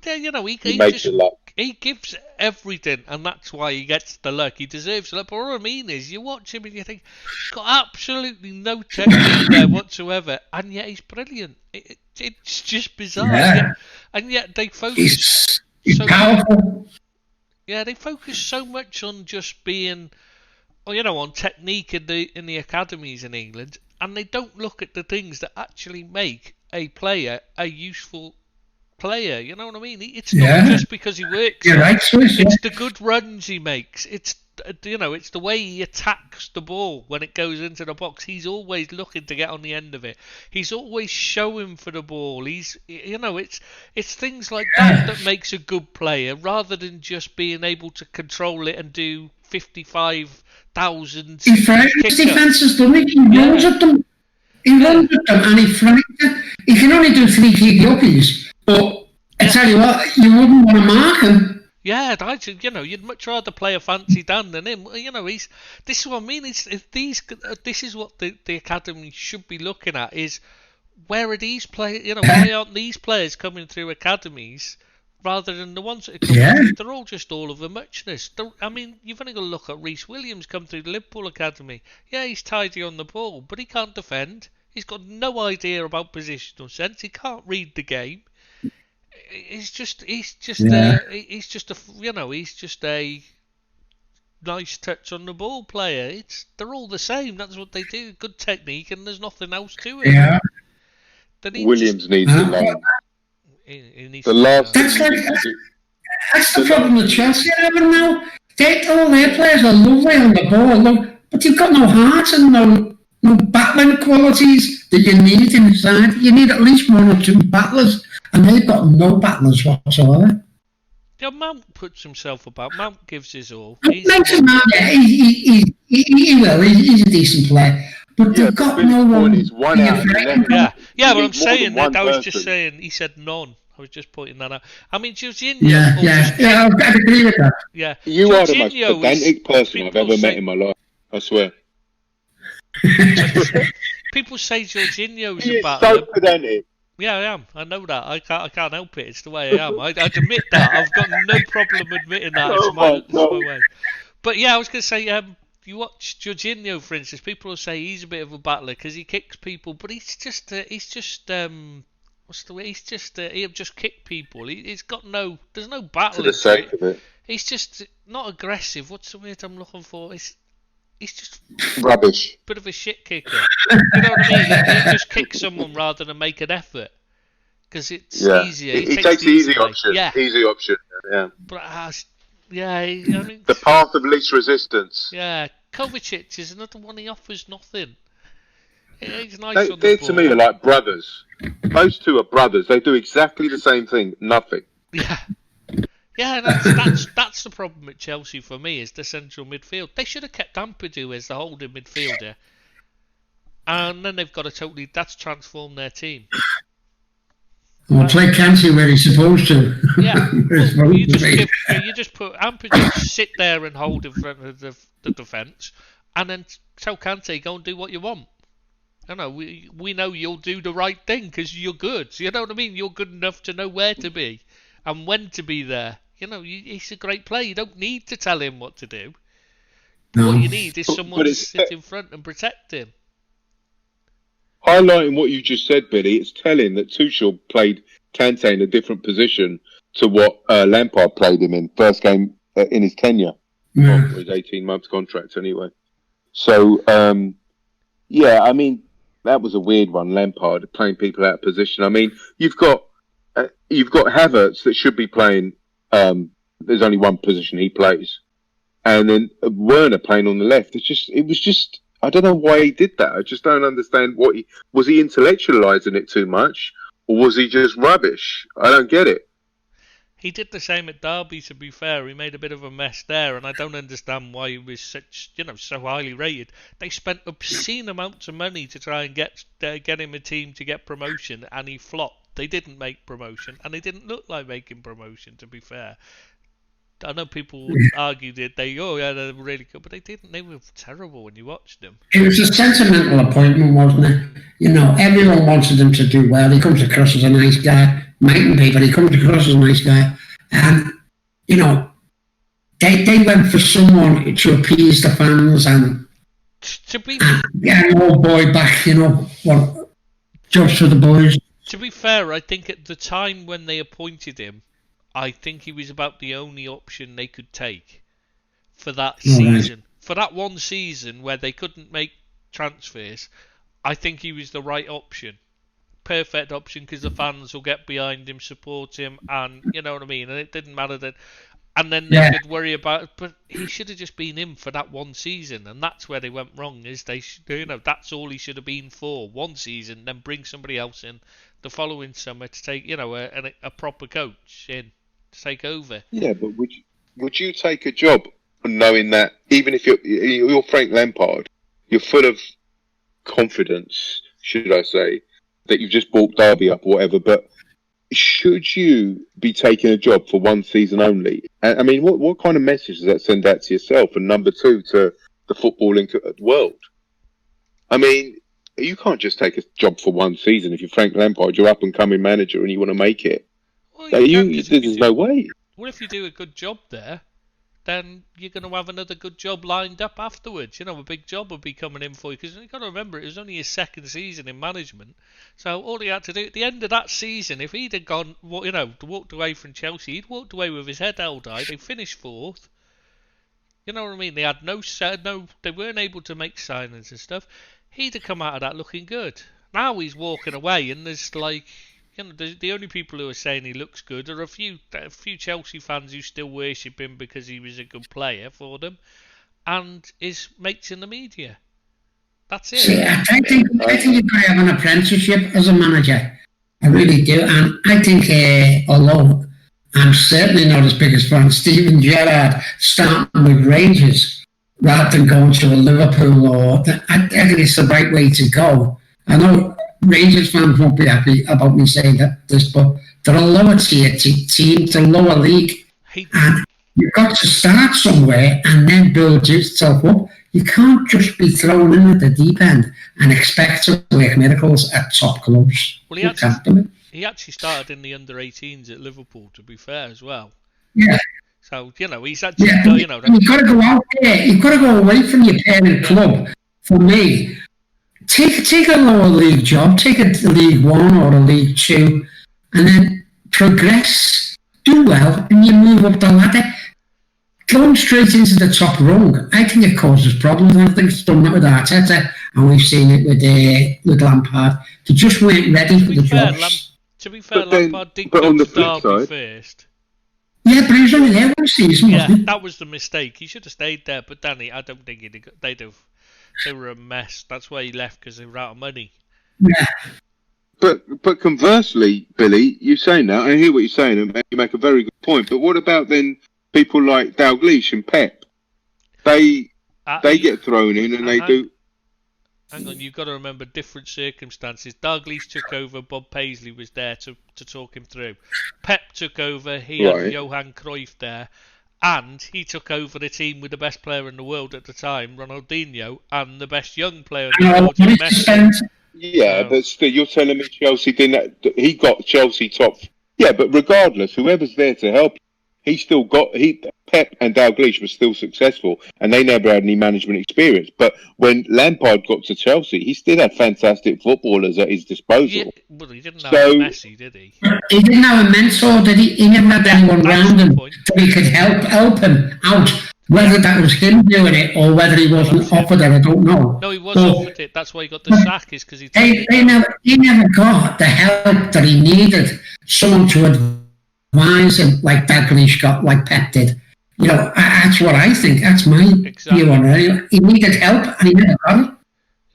he gives everything, and that's why he gets the luck. He deserves the luck. But what I mean is, you watch him and you think, he's got absolutely no technique there whatsoever, and yet he's brilliant. It's just bizarre. Yeah. And yet they focus. He's powerful. Yeah, they focus so much on just being, on technique in the academies in England, and they don't look at the things that actually make a player a useful player. You know what I mean? It's not just because he works. You're right, it's the good runs he makes. It's it's the way he attacks the ball when it goes into the box. He's always looking to get on the end of it. He's always showing for the ball. It's things like that makes a good player, rather than just being able to control it and do 55,000. He frightens defences, doesn't he? He runs at them. He runs at them and he frightens them. He can only do 3 keepy-uppies, but I tell you what, you wouldn't want to mark him. Yeah, you'd much rather play a fancy Dan than him. This is what I mean. This is what the academy should be looking at: is where are these players? Why aren't these players coming through academies rather than the ones that are coming through? They're all of a muchness. You've only got to look at Reece Williams come through the Liverpool academy. Yeah, he's tidy on the ball, but he can't defend. He's got no idea about positional sense. He can't read the game. He's just a nice touch on the ball player. They're all the same. That's what they do. Good technique, and there's nothing else to it. Yeah. Williams needs to learn. That's the problem with Chelsea are having now. All their players are lovely on the ball, but you've got no heart and no battling qualities that you need inside. You need at least 1 or 2 battlers. And they've got no battlers whatsoever. Yeah, Mount puts himself about. Mount gives his all. He will. He's a decent player. But they've got no one. But I'm saying that. I was just saying, he said none. I was just pointing that out. I mean, Jorginho. Yeah, I agree with that. Yeah. You are the most pedantic person I've ever met in my life. I swear. People say Jorginho's a battler. So pedantic. Yeah, I am. I know that. I can't help it. It's the way I am. I admit that. I've got no problem admitting that. It's my way. But yeah, I was going to say, you watch Jorginho, for instance. People will say he's a bit of a battler because he kicks people, but he's just what's the way? He'll just kick people. He's got there's no battle. For the sake of it. He's just not aggressive. What's the word I'm looking for? He's just rubbish. Bit of a shit kicker. You know what I mean? He just kicks someone rather than make an effort because it's easier. He takes the easy option. Yeah. Easy option. Yeah. But the path of least resistance. Yeah. Kovacic is another one. He offers nothing. He's nice they to me are like brothers. Those two are brothers. They do exactly the same thing. Nothing. Yeah. Yeah, that's the problem at Chelsea for me, is the central midfield. They should have kept Ampadu as the holding midfielder. And then they've got to that's transformed their team. Well, play Kante where he's supposed to. Yeah, well, you just put Ampadu sit there and hold in front of the defence, and then tell Kante go and do what you want. You know, we know you'll do the right thing because you're good. You know what I mean? You're good enough to know where to be and when to be there. You know, he's a great player. You don't need to tell him what to do. No. What you need is someone to sit in front and protect him. Highlighting what you just said, Billy, it's telling that Tuchel played Kante in a different position to what Lampard played him in first game in his tenure. Yeah. His 18-month contract, anyway. So, yeah, I mean, that was a weird one, Lampard, playing people out of position. I mean, you've got Havertz that should be playing, there's only one position he plays. And then Werner playing on the left. It was just, I don't know why he did that. I just don't understand was he intellectualizing it too much, or was he just rubbish? I don't get it. He did the same at Derby, to be fair. He made a bit of a mess there, and I don't understand why he was so highly rated. They spent obscene amounts of money to try and get him a team to get promotion, and he flopped. They didn't make promotion, and they didn't look like making promotion, to be fair. I know people argued it. They're really good, but they didn't. They were terrible when you watched them. It was a sentimental appointment, wasn't it? You know, everyone wanted him to do well. He comes across as a nice guy. Mightn't be, but he comes across as a nice guy. And, you know, they went for someone to appease the fans and get an old boy back, you know, what jobs for the boys. To be fair, I think at the time when they appointed him, I think he was about the only option they could take for that season. Right. For that one season where they couldn't make transfers, I think he was the right option. Perfect option because the fans will get behind him, support him, and you know what I mean. And it didn't matter that. And then they could worry about it. But he should have just been in for that one season, and that's where they went wrong. Is that's all he should have been for, one season. Then bring somebody else in the following summer to take a proper coach in. Take over. Yeah, but would you take a job knowing that even if you're Frank Lampard, you're full of confidence, should I say, that you've just brought Derby up or whatever, but should you be taking a job for one season only? I mean, what kind of message does that send out to yourself, and number two, to the footballing world? I mean, you can't just take a job for one season. If you're Frank Lampard, you're up and coming manager and you want to make it. Well, there's no way. Well, if you do a good job there, then you're going to have another good job lined up afterwards. You know, a big job will be coming in for you. Because you've got to remember, it was only his second season in management. So all he had to do at the end of that season, if he'd have gone, walked away from Chelsea, he'd walked away with his head held high. They finished fourth. You know what I mean? They had they weren't able to make signings and stuff. He'd have come out of that looking good. Now he's walking away, and there's like... You know, the only people who are saying he looks good are a few Chelsea fans who still worship him because he was a good player for them, and his mates in the media. That's it. See, I think you've got to have an apprenticeship as a manager. I really do, and I think although I'm certainly not as big as fan, Steven Gerrard starting with Rangers rather than going to a Liverpool, I think it's the right way to go. I know Rangers fans won't be happy about me saying this, but they're a lower tier team, it's a lower league. And you've got to start somewhere and then build yourself up. You can't just be thrown in at the deep end and expect to make miracles at top clubs. Well, he actually started in the under-18s at Liverpool, to be fair, as well. Yeah. So, he's actually... You've got to go out there. You've got to go away from your parent club. For me... Take a lower league job, take a League One or a League Two, and then progress, do well, and you move up the ladder. Going straight into the top rung, I think it causes problems. I think it's done that with Arteta, and we've seen it with Lampard. They just weren't ready for the jobs. To be fair, Lampard did go to Derby first. Yeah, but he was only there one season, wasn't he? That was the mistake. He should have stayed there, but Danny, I don't think they'd have... They were a mess. That's why he left, because they were out of money. Yeah. But conversely, Billy, you're saying that, I hear what you're saying, and you make a very good point, but what about then people like Dalglish and Pep? They get thrown in and they do... hang on, you've got to remember different circumstances. Dalglish took over, Bob Paisley was there to talk him through. Pep took over, he had Johan Cruyff there, and he took over the team with the best player in the world at the time, Ronaldinho, and the best young player in the world, Messi. Yeah, but still, you're telling me Chelsea didn't. He got Chelsea top. Yeah, but regardless, whoever's there to help, he still got. Pep and Dalglish were still successful, and they never had any management experience. But when Lampard got to Chelsea, he still had fantastic footballers at his disposal. Yeah, well, he didn't have Messi, did he? He didn't have a mentor, did he? He never had anyone around him that he could help him out. Whether that was him doing it or whether he wasn't offered it, I don't know. No, he was offered it. That's why he got the sack, is because he never got the help that he needed. Someone to advise him, like Dalglish got, like Pep did. You know, that's what I think. That's my view on it. He needed help and he never got it.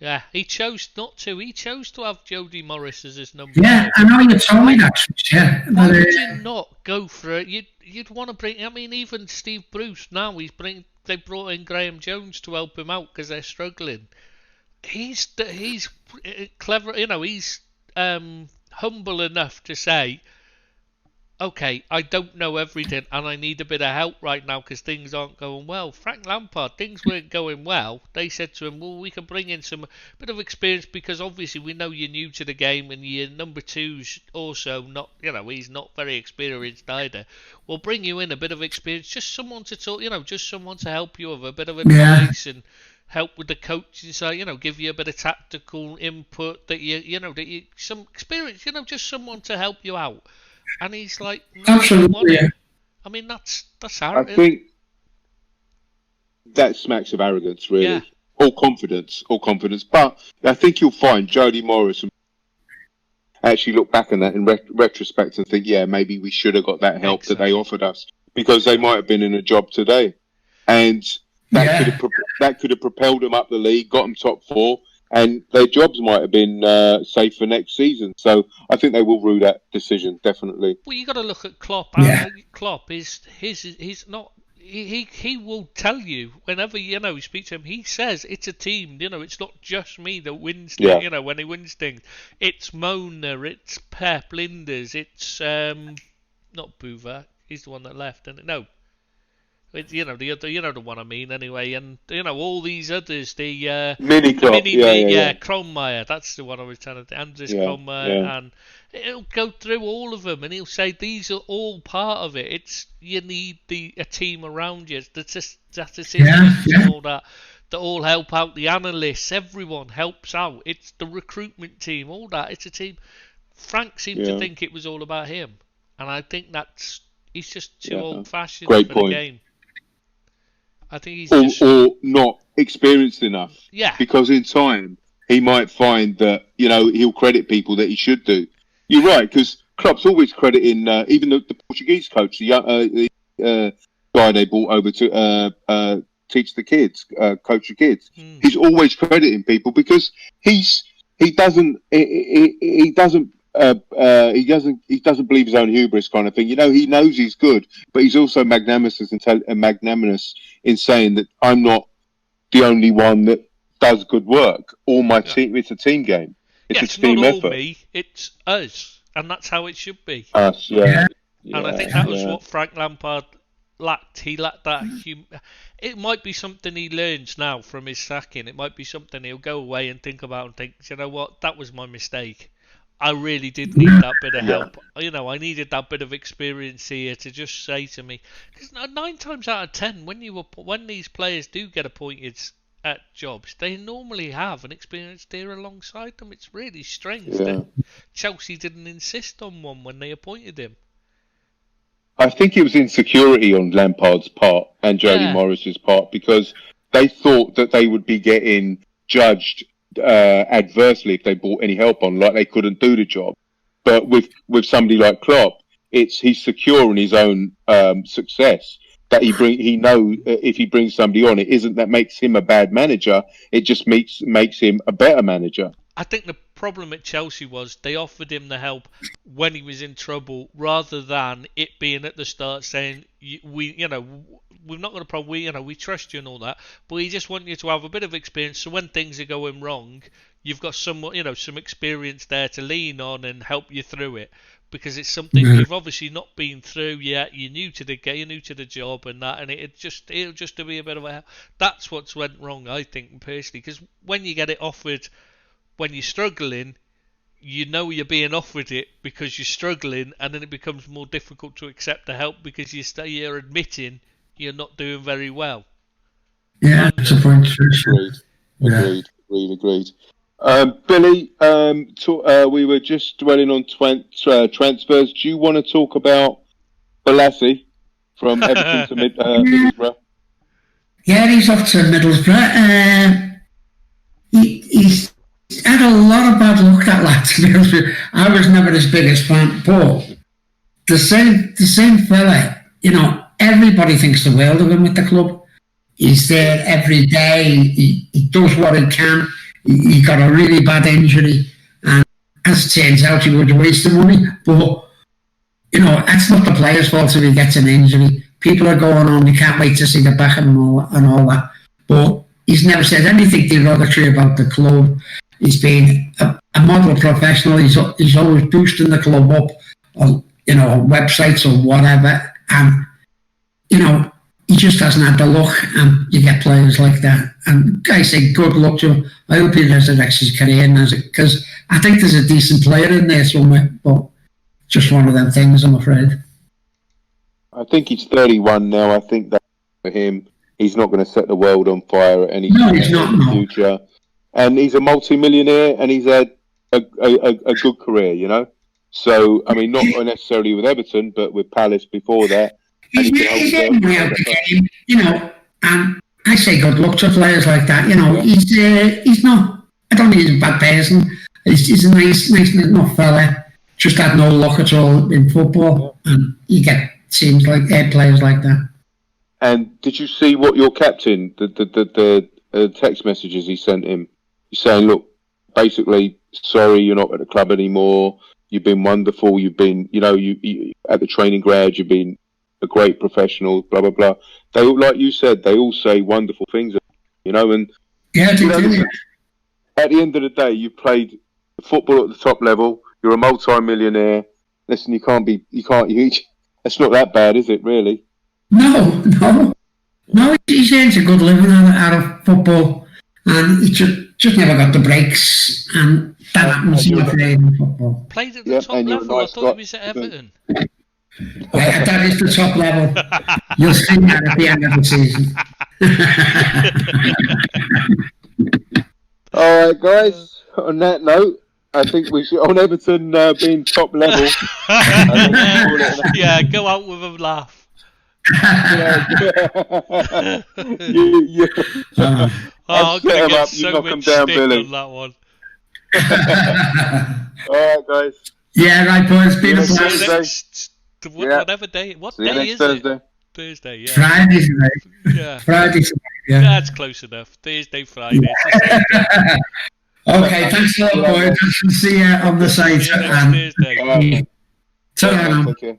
Yeah, he chose not to. He chose to have Jody Morris as his number. Yeah, I know you told me that. Yeah, why would you not go for it? You'd want to bring. I mean, even Steve Bruce now they brought in Graham Jones to help him out because they're struggling. He's clever. You know, he's humble enough to say, okay, I don't know everything and I need a bit of help right now because things aren't going well. Frank Lampard, things weren't going well. They said to him, well, we can bring in some bit of experience because obviously we know you're new to the game and your number two's also not, you know, he's not very experienced either. We'll bring you in a bit of experience, just someone to talk, you know, just someone to help you with a bit of advice and help with the coaching side, you know, give you a bit of tactical input that some experience, you know, just someone to help you out. And he's like, absolutely. Yeah. I mean, that's arrogant. I think that smacks of arrogance, really. Yeah. All confidence. But I think you'll find Jody Morris actually look back on that in retrospect and think, yeah, maybe we should have got that help that they offered us because they might have been in a job today, and that could have propelled them up the league, got them top four. And their jobs might have been safe for next season. So I think they will rue that decision, definitely. Well, you got to look at Klopp. Yeah. Klopp he's not. He will tell you whenever you speak to him. He says it's a team. You know, it's not just me that wins. Yeah. You know, when he wins things, it's Mona, it's Pep Linders, it's not Boover. He's the one that left, isn't it? No. The other, the one I mean anyway, and all these others, the Mini Kronmaier, that's the one I was trying to. Andres Kronmaier, and he'll go through all of them, and he'll say these are all part of it. It's you need a team around you, statisticians and all that all help out. The analysts, everyone helps out. It's the recruitment team, all that. It's a team. Frank seemed to think it was all about him, and I think he's just too old-fashioned for the game. I think he's or not experienced enough. Yeah. Because in time he might find that he'll credit people that he should do. You're right, because Klopp's always crediting even the Portuguese coach, the guy they brought over to teach the kids, coach the kids. He's always crediting people because he doesn't believe his own hubris kind of thing. He knows he's good, but he's also magnanimous in saying that I'm not the only one that does good work. All my team, it's a team game. It's a team not effort. All me, it's us, and that's how it should be. Us, yeah. And I think that was what Frank Lampard lacked. He lacked that. It might be something he learns now from his sacking. It might be something he'll go away and think about and think, you know what, that was my mistake. I really did need that bit of help. I needed that bit of experience here to just say to me, because 9 times out of 10, when these players do get appointed at jobs, they normally have an experienced steer alongside them. It's really strange that Chelsea didn't insist on one when they appointed him. I think it was insecurity on Lampard's part and Jody Morris's part because they thought that they would be getting judged adversely if they brought any help on, like they couldn't do the job. But with somebody like Klopp, he's secure in his own success. That he knows if he brings somebody on, it isn't that makes him a bad manager. It just makes him a better manager. I think the problem at Chelsea was they offered him the help when he was in trouble, rather than it being at the start saying we we've not got a problem. We trust you and all that, but we just want you to have a bit of experience. So when things are going wrong, you've got some experience there to lean on and help you through it. Because it's something you've obviously not been through yet. You're new to the job and that, and it'll just to be a bit of a. That's what's went wrong, I think, personally. Because when you get it offered, when you're struggling, you're being offered it because you're struggling, and then it becomes more difficult to accept the help because you're admitting you're not doing very well. Yeah, that's a point. Agreed. Billy, we were just dwelling on transfers. Do you want to talk about Balassi from Everton to Middlesbrough? Yeah, he's off to Middlesbrough. He's had a lot of bad luck, that lad, to be honest with you. I was never his biggest fan, but the same fella, everybody thinks the world of him at the club. He's there every day. He does what he can. He got a really bad injury, and as it turns out, he would waste the money. But that's not the player's fault if he gets an injury. People are going on; they can't wait to see the back and all that. But he's never said anything derogatory about the club. He's been a model professional. He's always boosting the club up on websites or whatever, and he just hasn't had the luck, and you get players like that. And I say good luck to him. I hope he resurrects his career, because I think there's a decent player in there somewhere, but just one of them things, I'm afraid. I think he's 31 now. I think that for him, he's not going to set the world on fire at any time in the future. And he's a multi-millionaire, and he's had a good career, So, I mean, not necessarily with Everton, but with Palace before that. He's money out the game, and I say good luck to players like that. He's not. I don't think he's a bad person. He's a nice enough fella. Just had no luck at all in football, and you get players like that. And did you see what your captain, the text messages he sent him? He's saying, look, basically, sorry, you're not at the club anymore. You've been wonderful. You've been, you at the training ground. You've been a great professional, blah, blah, blah. They all, like you said, they all say wonderful things, and yeah, at the end of the day, you played football at the top level. You're a multi-millionaire. Listen, that's not that bad, is it, really? No, he's earned a good living out of football, and he just never got the breaks, and that happens in football. Played at the top level, I thought he was at Everton. That is the top level. You'll see that at the end of the season. All right, guys. On that note, I think we should, on Everton being top level. Yeah, go out with a laugh. I'm going to get so much stick on that one. All right, guys. Yeah, right, boys. It's been a pleasure. Whatever day. What day is Thursday. it? Thursday, yeah. Friday tonight. Yeah. Friday tonight, yeah. That's close enough. Thursday, Friday. Okay, thanks a lot, boys. See you on the site. Thursday. Ta-ra. Okay.